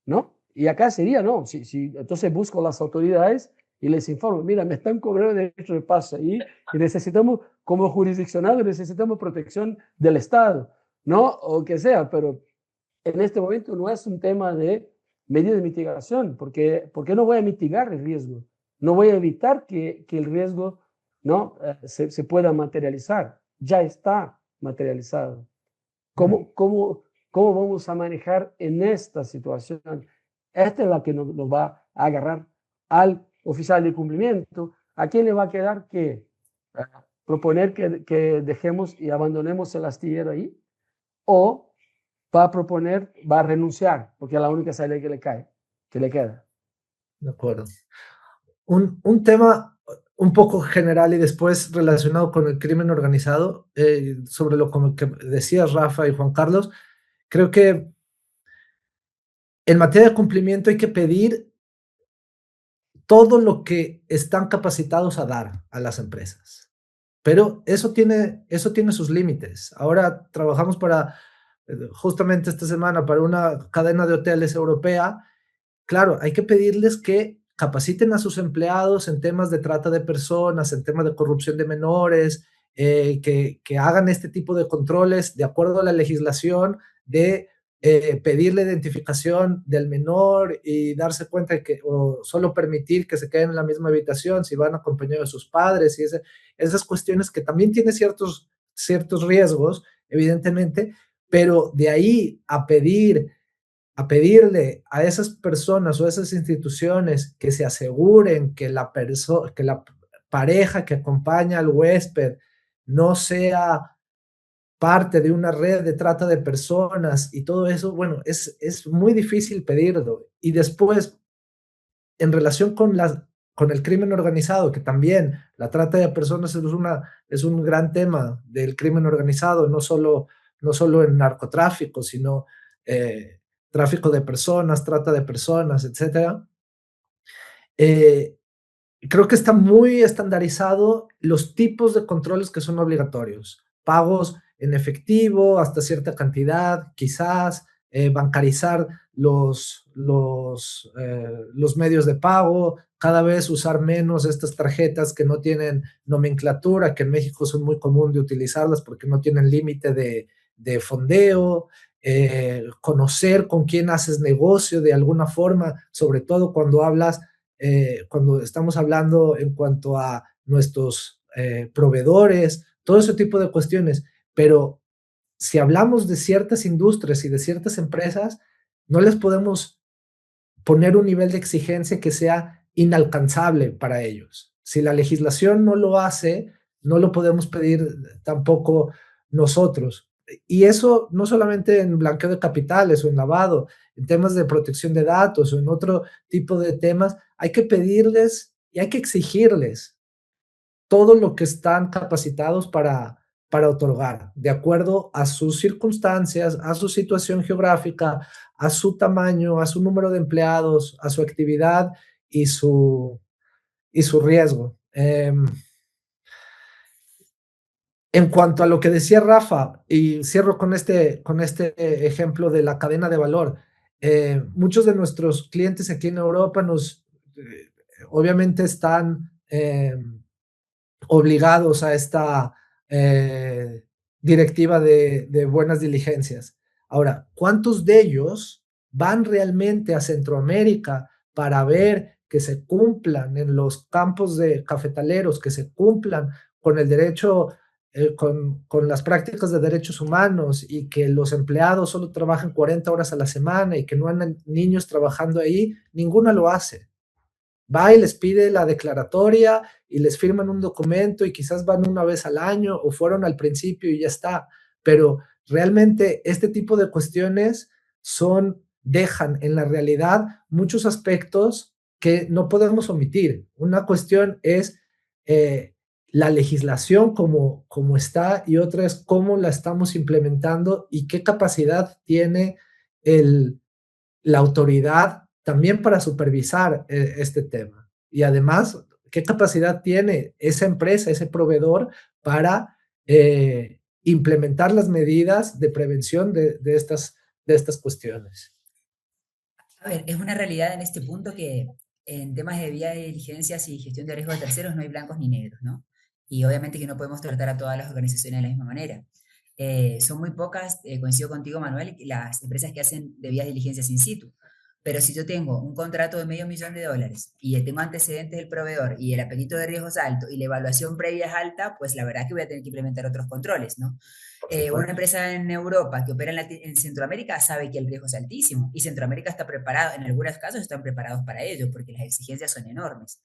¿no? Y acá sería, no, entonces busco las autoridades y les informo, mira, me están cobrando derecho de paso y necesitamos, como jurisdiccionales, necesitamos protección del Estado, ¿no? O que sea, pero en este momento no es un tema de medida de mitigación, porque no voy a mitigar el riesgo, no voy a evitar que el riesgo, ¿no? se pueda materializar, ya está materializado. ¿Cómo vamos a manejar en esta situación? Esta es la que nos va a agarrar al oficial de cumplimiento. ¿A quién le va a quedar que proponer que dejemos y abandonemos el astillero ahí? ¿O va a proponer, va a renunciar, porque es la única salida que le queda? De acuerdo. Un tema un poco general y después relacionado con el crimen organizado, sobre lo que decías Rafa y Juan Carlos, creo que en materia de cumplimiento hay que pedir todo lo que están capacitados a dar a las empresas. Pero eso tiene sus límites. Ahora trabajamos justamente esta semana, para una cadena de hoteles europea. Claro, hay que pedirles que capaciten a sus empleados en temas de trata de personas, en temas de corrupción de menores, que hagan este tipo de controles de acuerdo a la legislación de pedir la identificación del menor y darse cuenta de que, o solo permitir que se queden en la misma habitación si van acompañados de sus padres, y esas cuestiones que también tienen ciertos riesgos, evidentemente, pero de ahí a pedirle a esas personas o a esas instituciones que se aseguren que la pareja que acompaña al huésped no sea parte de una red de trata de personas y todo eso, bueno, es muy difícil pedirlo. Y después, en relación con el crimen organizado, que también la trata de personas es un gran tema del crimen organizado, no solo en narcotráfico, sino tráfico de personas, trata de personas, etcétera. Creo que está muy estandarizado los tipos de controles que son obligatorios. Pagos en efectivo hasta cierta cantidad, quizás bancarizar los medios de pago, cada vez usar menos estas tarjetas que no tienen nomenclatura, que en México son muy común de utilizarlas porque no tienen límite de fondeo, conocer con quién haces negocio de alguna forma, sobre todo cuando estamos hablando en cuanto a nuestros proveedores, todo ese tipo de cuestiones. Pero si hablamos de ciertas industrias y de ciertas empresas, no les podemos poner un nivel de exigencia que sea inalcanzable para ellos. Si la legislación no lo hace, no lo podemos pedir tampoco nosotros. Y eso no solamente en blanqueo de capitales o en lavado, en temas de protección de datos o en otro tipo de temas, hay que pedirles y hay que exigirles todo lo que están capacitados para otorgar, de acuerdo a sus circunstancias, a su situación geográfica, a su tamaño, a su número de empleados, a su actividad y su riesgo. En cuanto a lo que decía Rafa, y cierro con este ejemplo de la cadena de valor, muchos de nuestros clientes aquí en Europa obviamente están obligados a esta directiva de buenas diligencias. Ahora, ¿cuántos de ellos van realmente a Centroamérica para ver que se cumplan en los campos de cafetaleros, que se cumplan con el derecho, con las prácticas de derechos humanos y que los empleados solo trabajan 40 horas a la semana y que no andan niños trabajando ahí? Ninguna lo hace. Va y les pide la declaratoria y les firman un documento y quizás van una vez al año o fueron al principio y ya está. Pero realmente este tipo de cuestiones dejan en la realidad muchos aspectos que no podemos omitir. Una cuestión es la legislación como está, y otra es cómo la estamos implementando y qué capacidad tiene la autoridad también para supervisar este tema. Y además, ¿qué capacidad tiene esa empresa, ese proveedor, para implementar las medidas de prevención de estas cuestiones? A ver, es una realidad en este punto que en temas de vía de diligencias y gestión de riesgo de terceros no hay blancos ni negros, ¿no? Y obviamente que no podemos tratar a todas las organizaciones de la misma manera. Son muy pocas, coincido contigo, Manuel, las empresas que hacen de vías de diligencias in situ. Pero si yo tengo un contrato de $500,000 y tengo antecedentes del proveedor y el apetito de riesgo es alto y la evaluación previa es alta, pues la verdad que voy a tener que implementar otros controles, ¿no? Por Una supuesto. empresa en Europa que opera en Centroamérica sabe que el riesgo es altísimo y Centroamérica está preparado, en algunos casos están preparados para ello porque las exigencias son enormes.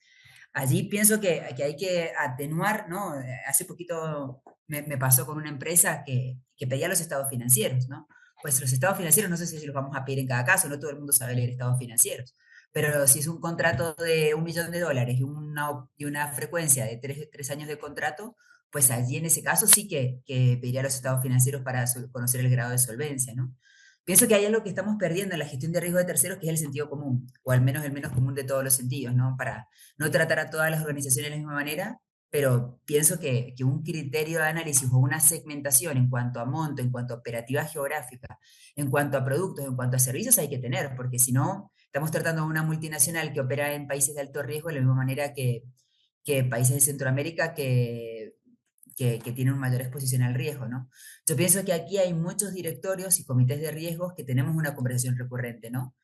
Allí pienso que hay que atenuar, ¿no? Hace poquito me pasó con una empresa que pedía los estados financieros, ¿no? Pues los estados financieros no sé si los vamos a pedir en cada caso, no todo el mundo sabe leer estados financieros, pero si es un contrato de $1 millón y una frecuencia de 3 años de contrato, pues allí en ese caso sí que pediría los estados financieros para conocer el grado de solvencia, ¿no? Pienso que hay algo que estamos perdiendo en la gestión de riesgo de terceros, que es el sentido común, o al menos el menos común de todos los sentidos, ¿no? Para no tratar a todas las organizaciones de la misma manera, pero pienso que un criterio de análisis o una segmentación en cuanto a monto, en cuanto a operativa geográfica, en cuanto a productos, en cuanto a servicios hay que tener, porque si no, estamos tratando a una multinacional que opera en países de alto riesgo de la misma manera que países de Centroamérica que tienen una mayor exposición al riesgo, ¿no? Yo pienso que aquí hay muchos directorios y comités de riesgos que tenemos una conversación recurrente, ¿no?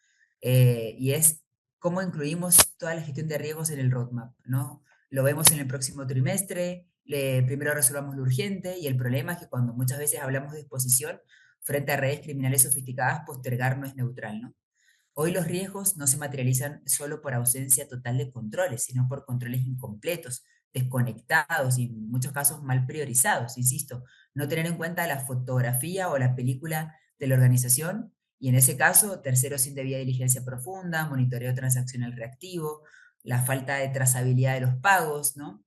Y es cómo incluimos toda la gestión de riesgos en el roadmap, ¿no? Lo vemos en el próximo trimestre, primero resolvamos lo urgente y el problema es que cuando muchas veces hablamos de exposición frente a redes criminales sofisticadas, postergar no es neutral, ¿no? Hoy los riesgos no se materializan solo por ausencia total de controles, sino por controles incompletos, desconectados y en muchos casos mal priorizados, insisto, no tener en cuenta la fotografía o la película de la organización y en ese caso terceros sin debida diligencia profunda, monitoreo transaccional reactivo, la falta de trazabilidad de los pagos, ¿no?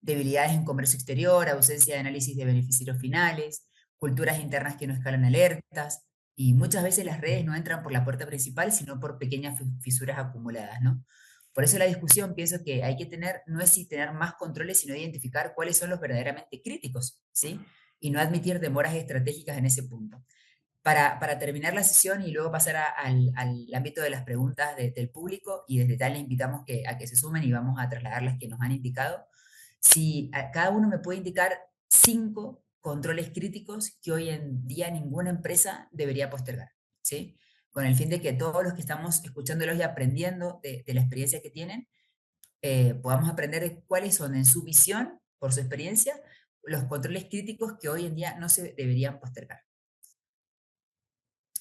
Debilidades en comercio exterior, ausencia de análisis de beneficiarios finales, culturas internas que no escalan alertas, y muchas veces las redes no entran por la puerta principal, sino por pequeñas fisuras acumuladas, ¿no? Por eso la discusión pienso que hay que tener, no es si tener más controles, sino identificar cuáles son los verdaderamente críticos, ¿sí? Y no admitir demoras estratégicas en ese punto. Para terminar la sesión y luego pasar al ámbito de las preguntas del público, y desde tal les invitamos a que se sumen y vamos a trasladar las que nos han indicado, si cada uno me puede indicar 5 controles críticos que hoy en día ninguna empresa debería postergar, ¿sí? Con el fin de que todos los que estamos escuchándolos y aprendiendo de la experiencia que tienen, podamos aprender de cuáles son en su visión, por su experiencia, los controles críticos que hoy en día no se deberían postergar.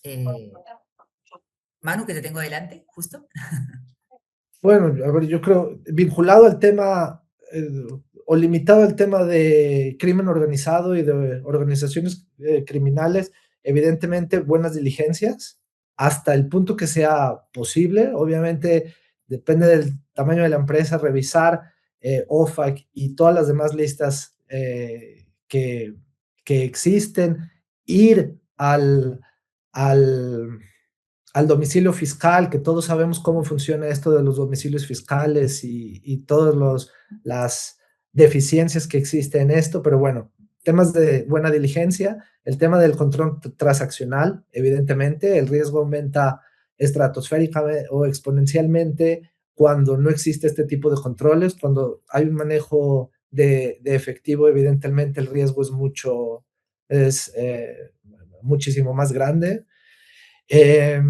Eh, Manu, que te tengo delante, justo. Bueno, a ver, yo creo, vinculado al tema o limitado al tema de crimen organizado y de organizaciones criminales, evidentemente buenas diligencias hasta el punto que sea posible. Obviamente depende del tamaño de la empresa, revisar OFAC y todas las demás listas que existen, ir al al domicilio fiscal, que todos sabemos cómo funciona esto de los domicilios fiscales y todas las deficiencias que existen en esto, pero bueno, temas de buena diligencia, el tema del control transaccional, evidentemente, el riesgo aumenta estratosféricamente o exponencialmente cuando no existe este tipo de controles, cuando hay un manejo de efectivo, evidentemente el riesgo es muchísimo más grande. ¿Qué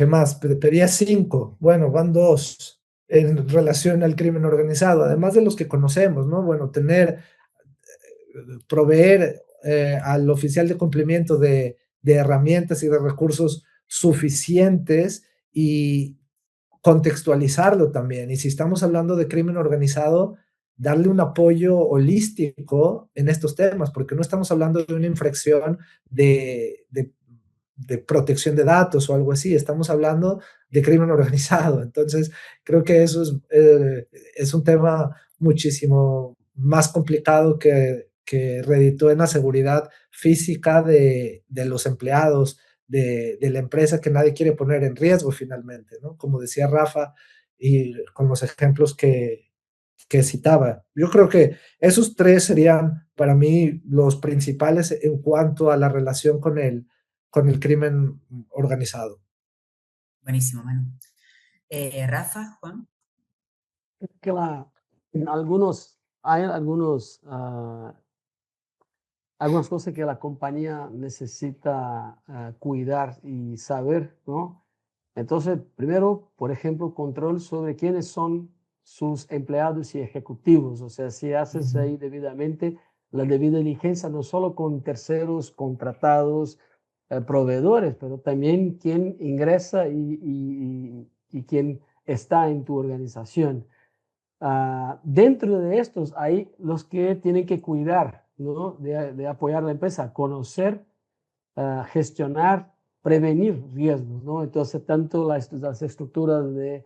más? Pedía 5. Bueno, van 2 en relación al crimen organizado, además de los que conocemos, ¿no? Bueno, proveer al oficial de cumplimiento de herramientas y de recursos suficientes y contextualizarlo también. Y si estamos hablando de crimen organizado, darle un apoyo holístico en estos temas, porque no estamos hablando de una infracción de protección de datos o algo así, estamos hablando de crimen organizado. Entonces, creo que eso es un tema muchísimo más complicado que reditúa en la seguridad física de los empleados, de la empresa que nadie quiere poner en riesgo finalmente, ¿no? Como decía Rafa, y con los ejemplos que citaba. Yo creo que esos 3 serían para mí los principales en cuanto a la relación con el crimen organizado. Buenísimo, Manu. Rafa, Juan. Que hay algunas cosas que la compañía necesita cuidar y saber, ¿no? Entonces, primero, por ejemplo, control sobre quiénes son sus empleados y ejecutivos. O sea, si haces ahí debidamente la debida diligencia, no solo con terceros contratados, proveedores, pero también quien ingresa y quien está en tu organización. Dentro de estos hay los que tienen que cuidar, ¿no? de apoyar la empresa, conocer, gestionar, prevenir riesgos, ¿no? Entonces, tanto las estructuras de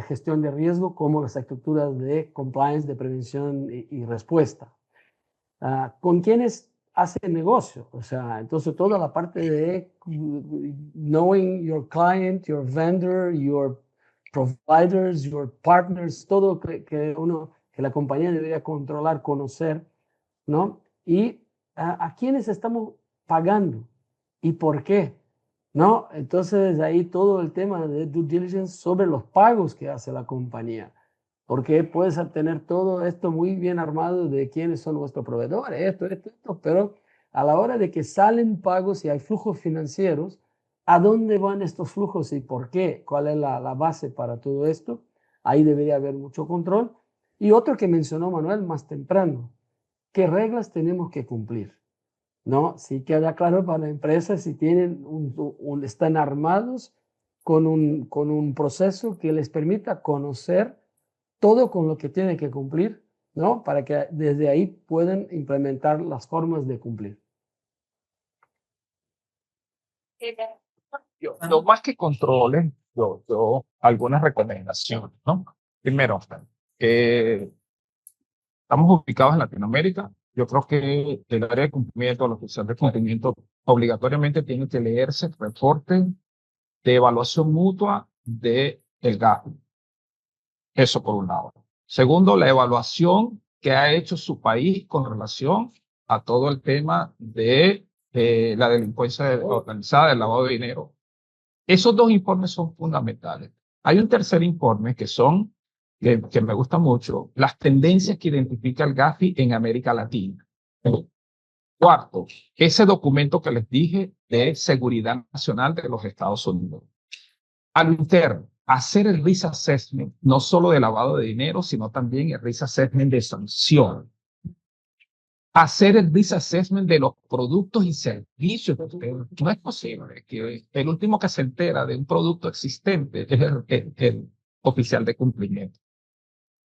gestión de riesgo como las estructuras de compliance, de prevención y respuesta. ¿Con quiénes hacen negocio? O sea, entonces toda la parte de knowing your client, your vendor, your providers, your partners, todo que la compañía debería controlar, conocer, ¿no? Y a quiénes estamos pagando y por qué, ¿no? Entonces ahí todo el tema de due diligence sobre los pagos que hace la compañía, porque puedes tener todo esto muy bien armado de quiénes son nuestros proveedores, esto, pero a la hora de que salen pagos y hay flujos financieros, ¿a dónde van estos flujos y por qué? ¿Cuál es la base para todo esto? Ahí debería haber mucho control. Y otro que mencionó Manuel más temprano, ¿qué reglas tenemos que cumplir? ¿No? Si queda claro para la empresa, si tienen están armados con un proceso que les permita conocer todo con lo que tienen que cumplir, ¿no? Para que desde ahí puedan implementar las formas de cumplir. Yo más que controles, yo algunas recomendaciones, ¿no? Primero, estamos ubicados en Latinoamérica. Yo creo que el área de cumplimiento, la oficial de cumplimiento, obligatoriamente tiene que leerse el reporte de evaluación mutua del GAFI. Eso por un lado. Segundo, la evaluación que ha hecho su país con relación a todo el tema de la delincuencia organizada, el lavado de dinero. Esos dos informes son fundamentales. Hay un tercer informe que me gusta mucho, las tendencias que identifica el GAFI en América Latina. Cuarto, ese documento que les dije de seguridad nacional de los Estados Unidos. A lo interno, hacer el risk assessment, no solo de lavado de dinero, sino también el risk assessment de sanción. Hacer el risk assessment de los productos y servicios. No es posible que el último que se entera de un producto existente es el oficial de cumplimiento.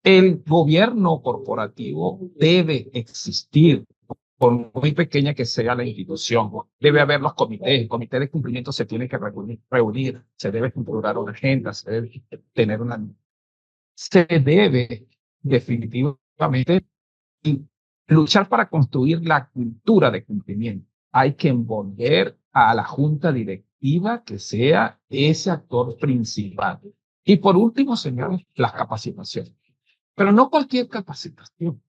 El gobierno corporativo debe existir, por muy pequeña que sea la institución. Debe haber los comités. El comité de cumplimiento se tiene que reunir, se debe configurar una agenda, se debe tener una... Se debe definitivamente luchar para construir la cultura de cumplimiento. Hay que envolver a la junta directiva que sea ese actor principal. Y por último, señores, las capacitaciones. Pero no cualquier capacitación.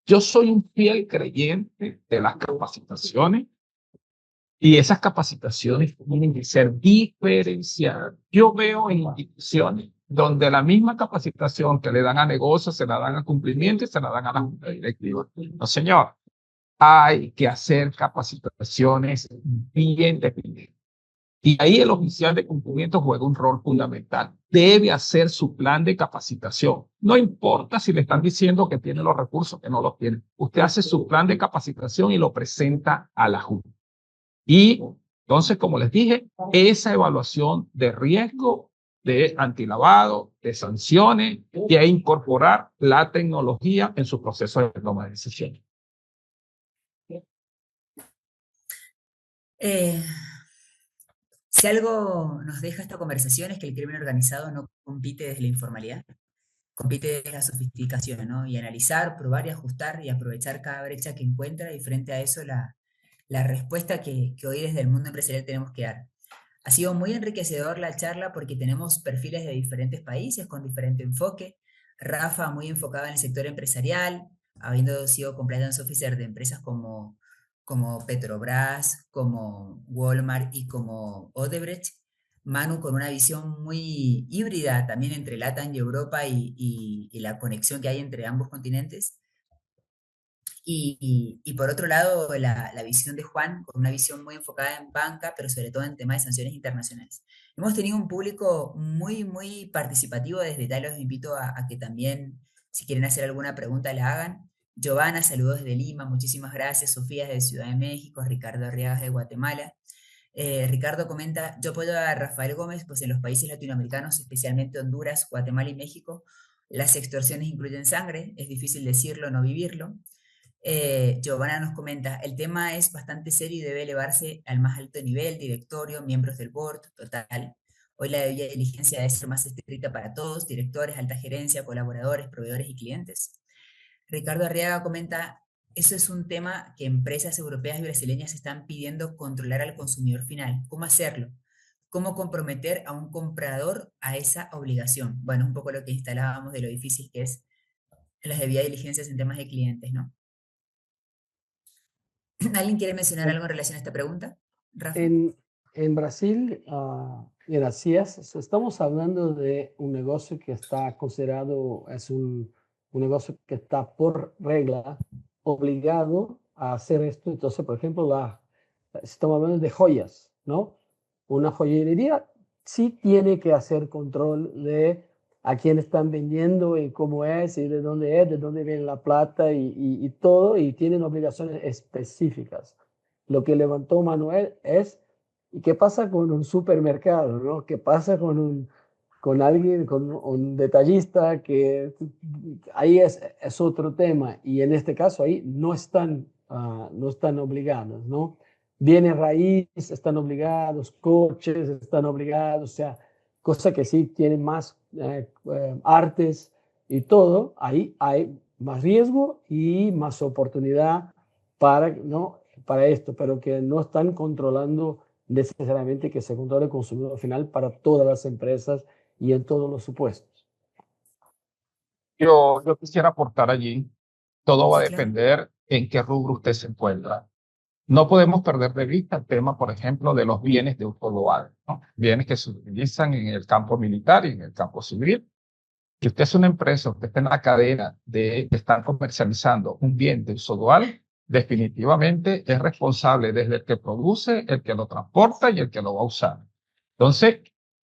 Yo soy un fiel creyente de las capacitaciones y esas capacitaciones tienen que ser diferenciadas. Yo veo en instituciones donde la misma capacitación que le dan a negocios se la dan a cumplimiento y se la dan a la junta directiva. No, señor. Hay que hacer capacitaciones bien definidas. Y ahí el oficial de cumplimiento juega un rol fundamental. Debe hacer su plan de capacitación. No importa si le están diciendo que tiene los recursos, que no los tiene. Usted hace su plan de capacitación y lo presenta a la Junta. Y entonces, como les dije, esa evaluación de riesgo, de antilavado, de sanciones, y a incorporar la tecnología en su proceso de toma de decisiones. Si algo nos deja esta conversación es que el crimen organizado no compite desde la informalidad, compite desde la sofisticación, ¿no? Y analizar, probar y ajustar y aprovechar cada brecha que encuentra y frente a eso la respuesta que hoy desde el mundo empresarial tenemos que dar. Ha sido muy enriquecedor la charla porque tenemos perfiles de diferentes países con diferente enfoque. Rafa muy enfocado en el sector empresarial, habiendo sido compliance officer de empresas como Petrobras, como Walmart y como Odebrecht. Manu con una visión muy híbrida también entre LATAM y Europa y la conexión que hay entre ambos continentes. Y por otro lado, la visión de Juan, con una visión muy enfocada en banca, pero sobre todo en temas de sanciones internacionales. Hemos tenido un público muy, muy participativo. Desde ya los invito a que también, si quieren hacer alguna pregunta, la hagan. Giovanna, saludos desde Lima, muchísimas gracias. Sofía desde Ciudad de México, Ricardo Arriagas de Guatemala. Ricardo comenta, yo apoyo a Rafael Gómez, pues en los países latinoamericanos, especialmente Honduras, Guatemala y México, las extorsiones incluyen sangre, es difícil decirlo, no vivirlo. Giovanna nos comenta, el tema es bastante serio y debe elevarse al más alto nivel, directorio, miembros del board, total. Hoy la debida diligencia debe ser más estricta para todos, directores, alta gerencia, colaboradores, proveedores y clientes. Ricardo Arriaga comenta, eso es un tema que empresas europeas y brasileñas están pidiendo controlar al consumidor final. ¿Cómo hacerlo? ¿Cómo comprometer a un comprador a esa obligación? Bueno, un poco lo que instalábamos de lo difícil que es las debidas diligencias en temas de clientes, ¿no? ¿Alguien quiere mencionar algo en relación a esta pregunta? Rafa. En Brasil, mira, sí estamos hablando de un negocio que está considerado, es un negocio que está por regla obligado a hacer esto. Entonces, por ejemplo, estamos hablando de joyas, ¿no? Una joyería sí tiene que hacer control de a quién están vendiendo y cómo es y de dónde viene la plata y todo, y tienen obligaciones específicas. Lo que levantó Manuel es, ¿y qué pasa con un supermercado, no? ¿Qué pasa con alguien, con un detallista que ahí es otro tema? Y en este caso ahí no están obligados, ¿no? Bienes raíz están obligados, coches están obligados, o sea, cosa que sí tienen más artes y todo, ahí hay más riesgo y más oportunidad para, ¿no? para esto, pero que no están controlando necesariamente que se controle el consumidor final para todas las empresas y en todos los supuestos. Yo quisiera aportar allí, todo va a Sí, claro. depender en qué rubro usted se encuentra. No podemos perder de vista el tema, por ejemplo, de los bienes de uso dual, ¿no? Bienes que se utilizan en el campo militar y en el campo civil. Si usted es una empresa, usted está en la cadena de estar comercializando un bien de uso dual, definitivamente es responsable desde el que produce, el que lo transporta y el que lo va a usar. Entonces,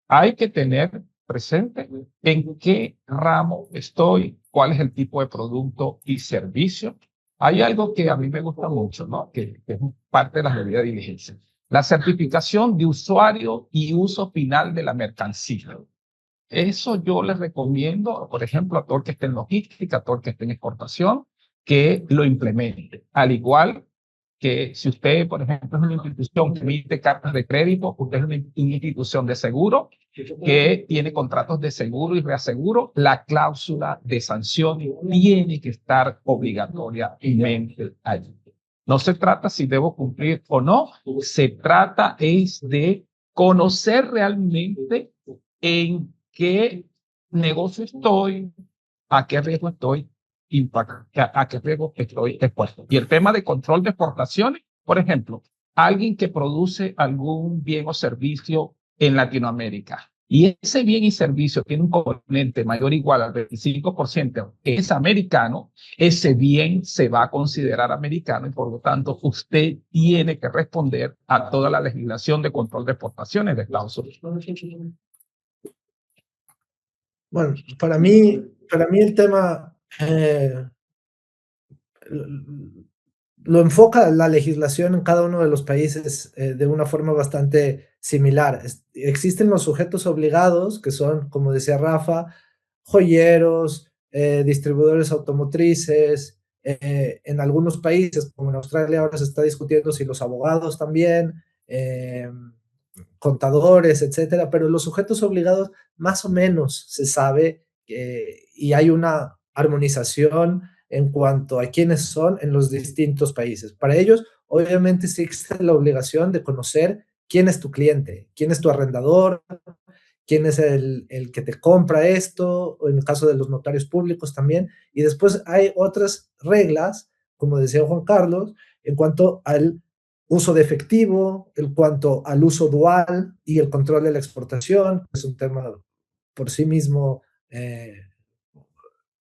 hay que tener presente en qué ramo estoy, cuál es el tipo de producto y servicio. Hay algo que a mí me gusta mucho, ¿no? Que es parte de la debida diligencia. La certificación de usuario y uso final de la mercancía. Eso yo les recomiendo, por ejemplo, a todo el que esté en logística, a todo el que esté en exportación, que lo implemente. Al igual que si usted, por ejemplo, es una institución que emite cartas de crédito, usted es una institución de seguro que tiene contratos de seguro y reaseguro, la cláusula de sanciones tiene que estar obligatoriamente allí. No se trata si debo cumplir o no, se trata es de conocer realmente en qué negocio estoy, a qué riesgo estoy a qué riesgo estoy expuesto. Y el tema de control de exportaciones, por ejemplo, alguien que produce algún bien o servicio en Latinoamérica y ese bien y servicio tiene un componente mayor o igual al 25%, es americano, ese bien se va a considerar americano y por lo tanto usted tiene que responder a toda la legislación de control de exportaciones de Estados Unidos. Bueno, para mí el tema lo enfoca la legislación en cada uno de los países de una forma bastante similar. Existen los sujetos obligados, que son, como decía Rafa, joyeros, distribuidores automotrices. En algunos países, como en Australia, ahora se está discutiendo si los abogados también, contadores, etcétera, pero los sujetos obligados más o menos se sabe y hay una armonización en cuanto a quiénes son en los distintos países. Para ellos, obviamente, sí existe la obligación de conocer quién es tu cliente, quién es tu arrendador, quién es el que te compra esto, o en el caso de los notarios públicos también. Y después hay otras reglas, como decía Juan Carlos, en cuanto al uso de efectivo, en cuanto al uso dual y el control de la exportación, es un tema por sí mismo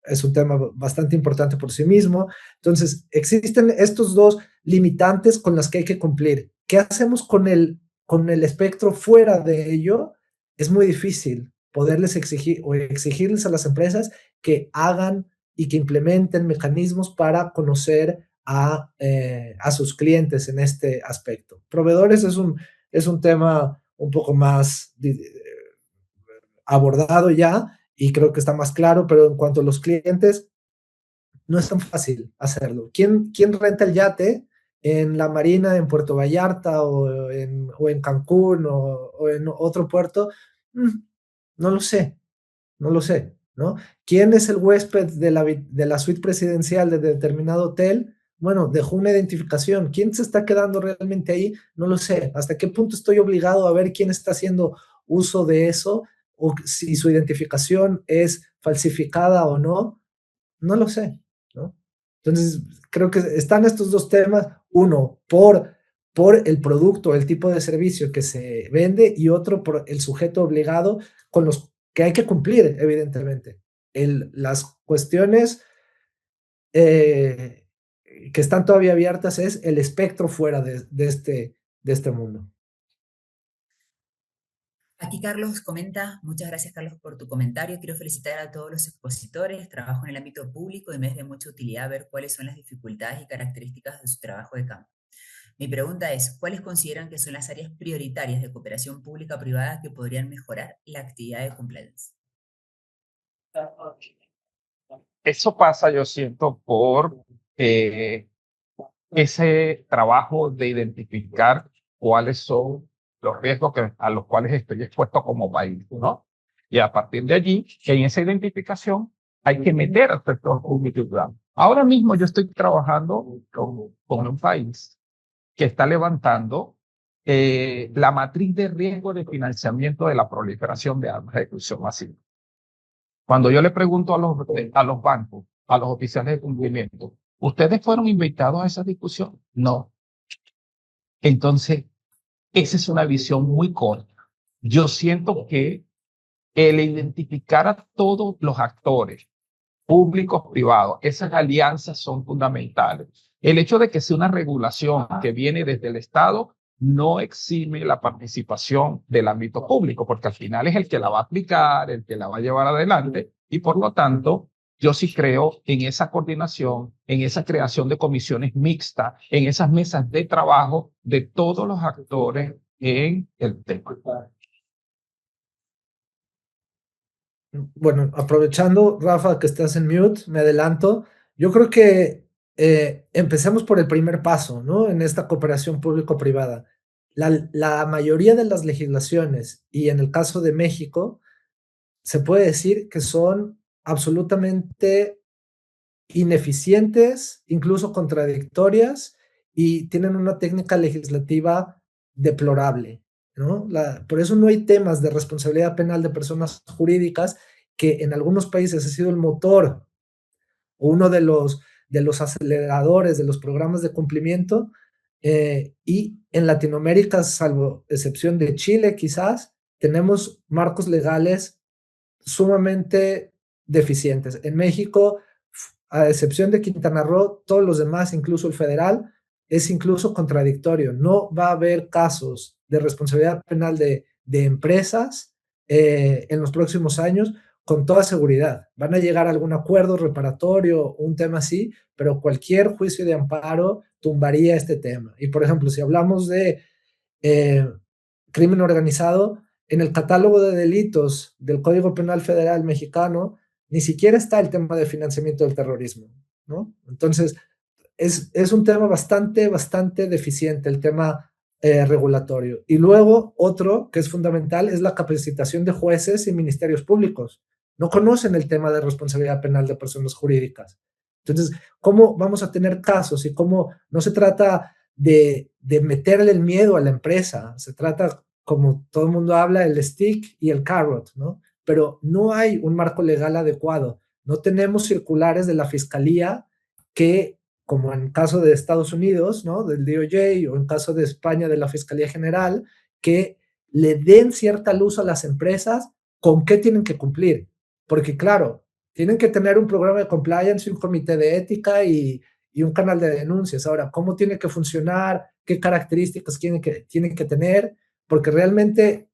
es un tema bastante importante por sí mismo. Entonces, existen estos dos limitantes con las que hay que cumplir. ¿Qué hacemos con el espectro fuera de ello? Es muy difícil poderles exigir o exigirles a las empresas que hagan y que implementen mecanismos para conocer a sus clientes en este aspecto. Proveedores es un tema un poco más abordado ya y creo que está más claro, pero en cuanto a los clientes, no es tan fácil hacerlo. ¿Quién renta el yate en la marina en Puerto Vallarta o en Cancún o en otro puerto? No lo sé, no lo sé, ¿no? ¿Quién es el huésped de la suite presidencial de determinado hotel? Bueno, dejó una identificación. ¿Quién se está quedando realmente ahí? No lo sé. ¿Hasta qué punto estoy obligado a ver quién está haciendo uso de eso o si su identificación es falsificada o no? No lo sé, ¿no? Entonces, creo que están estos dos temas. Uno, por el producto, el tipo de servicio que se vende y otro por el sujeto obligado con los que hay que cumplir, evidentemente. Las cuestiones que están todavía abiertas es el espectro fuera de este mundo. Aquí Carlos comenta, muchas gracias Carlos por tu comentario. Quiero felicitar a todos los expositores. Trabajo en el ámbito público y me es de mucha utilidad ver cuáles son las dificultades y características de su trabajo de campo. Mi pregunta es, ¿cuáles consideran que son las áreas prioritarias de cooperación pública-privada que podrían mejorar la actividad de compliance? Eso pasa, yo siento, por ese trabajo de identificar cuáles son los riesgos a los cuales estoy expuesto como país, ¿no? Y a partir de allí, en esa identificación, hay que meter al sector público y privado. Ahora mismo yo estoy trabajando con un país que está levantando la matriz de riesgo de financiamiento de la proliferación de armas de destrucción masiva. Cuando yo le pregunto a los bancos, a los oficiales de cumplimiento, ¿ustedes fueron invitados a esa discusión? No. Entonces, esa es una visión muy corta. Yo siento que el identificar a todos los actores, públicos, privados, esas alianzas son fundamentales. El hecho de que sea una regulación que viene desde el Estado no exime la participación del ámbito público, porque al final es el que la va a aplicar, el que la va a llevar adelante, y por lo tanto, yo sí creo en esa coordinación, en esa creación de comisiones mixtas, en esas mesas de trabajo de todos los actores en el tema. Bueno, aprovechando, Rafa, que estás en mute, me adelanto. Yo creo que empecemos por el primer paso, ¿no? En esta cooperación público-privada. La mayoría de las legislaciones, y en el caso de México, se puede decir que son absolutamente ineficientes, incluso contradictorias, y tienen una técnica legislativa deplorable, ¿no? Por eso no hay temas de responsabilidad penal de personas jurídicas, que en algunos países ha sido el motor o uno de los aceleradores de los programas de cumplimiento, y en Latinoamérica, salvo excepción de Chile quizás, tenemos marcos legales sumamente deficientes. En México, a excepción de Quintana Roo, todos los demás, incluso el federal, es incluso contradictorio. No va a haber casos de responsabilidad penal de empresas en los próximos años, con toda seguridad. Van a llegar a algún acuerdo reparatorio, un tema así, pero cualquier juicio de amparo tumbaría este tema. Y por ejemplo, si hablamos de eh, crimen organizado, en el catálogo de delitos del Código Penal Federal mexicano, ni siquiera está el tema de financiamiento del terrorismo, ¿no? Entonces, es un tema bastante deficiente, el tema regulatorio. Y luego, otro que es fundamental es la capacitación de jueces y ministerios públicos. No conocen el tema de responsabilidad penal de personas jurídicas. Entonces, ¿cómo vamos a tener casos? Y cómo no se trata de meterle el miedo a la empresa, se trata, como todo el mundo habla, el stick y el carrot, ¿no? Pero no hay un marco legal adecuado. No tenemos circulares de la fiscalía que, como en caso de Estados Unidos, ¿no? Del DOJ, o en caso de España de la Fiscalía General, que le den cierta luz a las empresas con qué tienen que cumplir. Porque claro, tienen que tener un programa de compliance, un comité de ética y un canal de denuncias. Ahora, ¿cómo tiene que funcionar? ¿Qué características tienen que tener? Porque realmente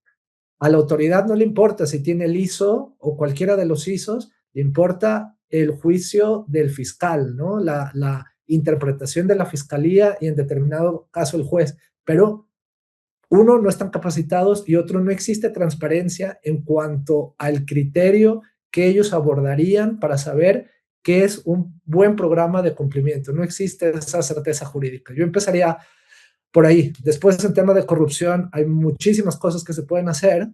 a la autoridad no le importa si tiene el ISO o cualquiera de los ISOs, le importa el juicio del fiscal, ¿no? La interpretación de la fiscalía y en determinado caso el juez. Pero uno, no están capacitados y otro, no existe transparencia en cuanto al criterio que ellos abordarían para saber qué es un buen programa de cumplimiento. No existe esa certeza jurídica. Yo empezaría por ahí. Después, en tema de corrupción, hay muchísimas cosas que se pueden hacer.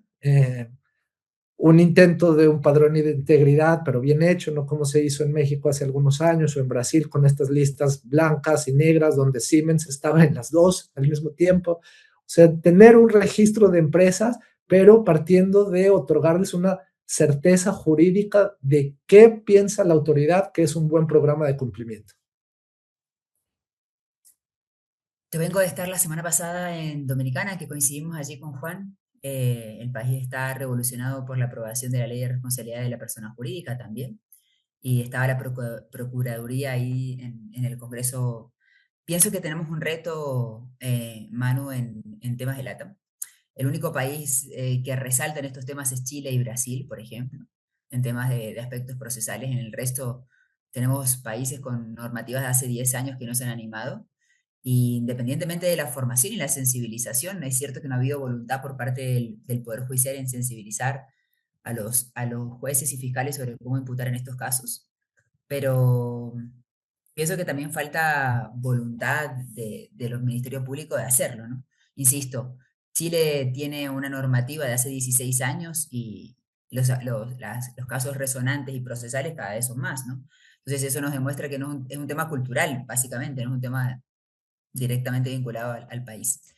Un intento de un padrón de integridad, pero bien hecho, no como se hizo en México hace algunos años o en Brasil con estas listas blancas y negras donde Siemens estaba en las dos al mismo tiempo. O sea, tener un registro de empresas, pero partiendo de otorgarles una certeza jurídica de qué piensa la autoridad que es un buen programa de cumplimiento. Yo vengo de estar la semana pasada en Dominicana, que coincidimos allí con Juan. El país está revolucionado por la aprobación de la Ley de Responsabilidad de la Persona Jurídica también. Y estaba la Procuraduría ahí en el Congreso. Pienso que tenemos un reto, Manu, en temas de LATAM. El único país que resalta en estos temas es Chile y Brasil, por ejemplo, en temas de aspectos procesales. En el resto tenemos países con normativas de hace 10 años que no se han animado. Y independientemente de la formación y la sensibilización, es cierto que no ha habido voluntad por parte del Poder Judicial en sensibilizar a los jueces y fiscales sobre cómo imputar en estos casos, pero pienso que también falta voluntad de los ministerios públicos de hacerlo, ¿no? Insisto, Chile tiene una normativa de hace 16 años y los casos resonantes y procesales cada vez son más, ¿no? Entonces eso nos demuestra que no es un tema cultural, básicamente, no es un tema directamente vinculado al país.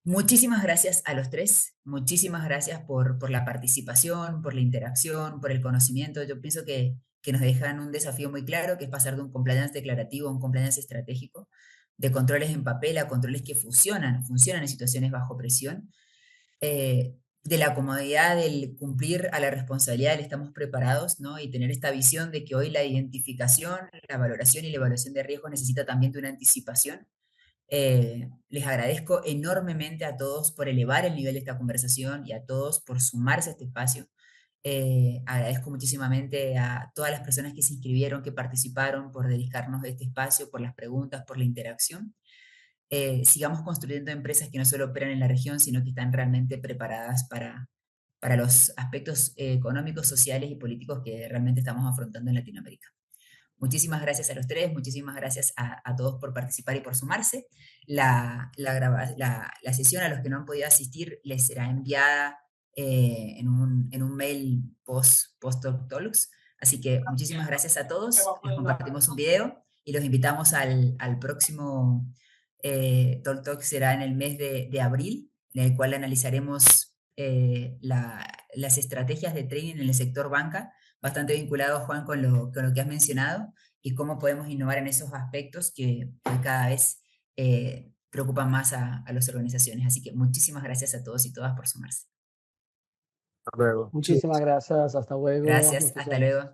Muchísimas gracias a los tres, muchísimas gracias por la participación, por la interacción, por el conocimiento. Yo pienso que nos dejan un desafío muy claro, que es pasar de un compliance declarativo a un compliance estratégico, de controles en papel a controles que funcionan en situaciones bajo presión, de la comodidad del cumplir a la responsabilidad del estamos preparados, ¿no? Y tener esta visión de que hoy la identificación, la valoración y la evaluación de riesgo necesita también de una anticipación. Les agradezco enormemente a todos por elevar el nivel de esta conversación y a todos por sumarse a este espacio. Agradezco muchísimamente a todas las personas que se inscribieron, que participaron, por dedicarnos a este espacio, por las preguntas, por la interacción. Sigamos construyendo empresas que no solo operan en la región, sino que están realmente preparadas para los aspectos económicos, sociales y políticos que realmente estamos afrontando en Latinoamérica. Muchísimas gracias a los tres, muchísimas gracias a todos por participar y por sumarse. La sesión a los que no han podido asistir les será enviada en un mail post-Talks. Así que muchísimas gracias a todos. Les compartimos un video y los invitamos al próximo Talk, será en el mes de abril, en el cual analizaremos las estrategias de trading en el sector banca, bastante vinculado, Juan, con lo que has mencionado, y cómo podemos innovar en esos aspectos que cada vez preocupan más a las organizaciones. Así que muchísimas gracias a todos y todas por sumarse. Muchísimas gracias. Hasta luego. Gracias, hasta luego.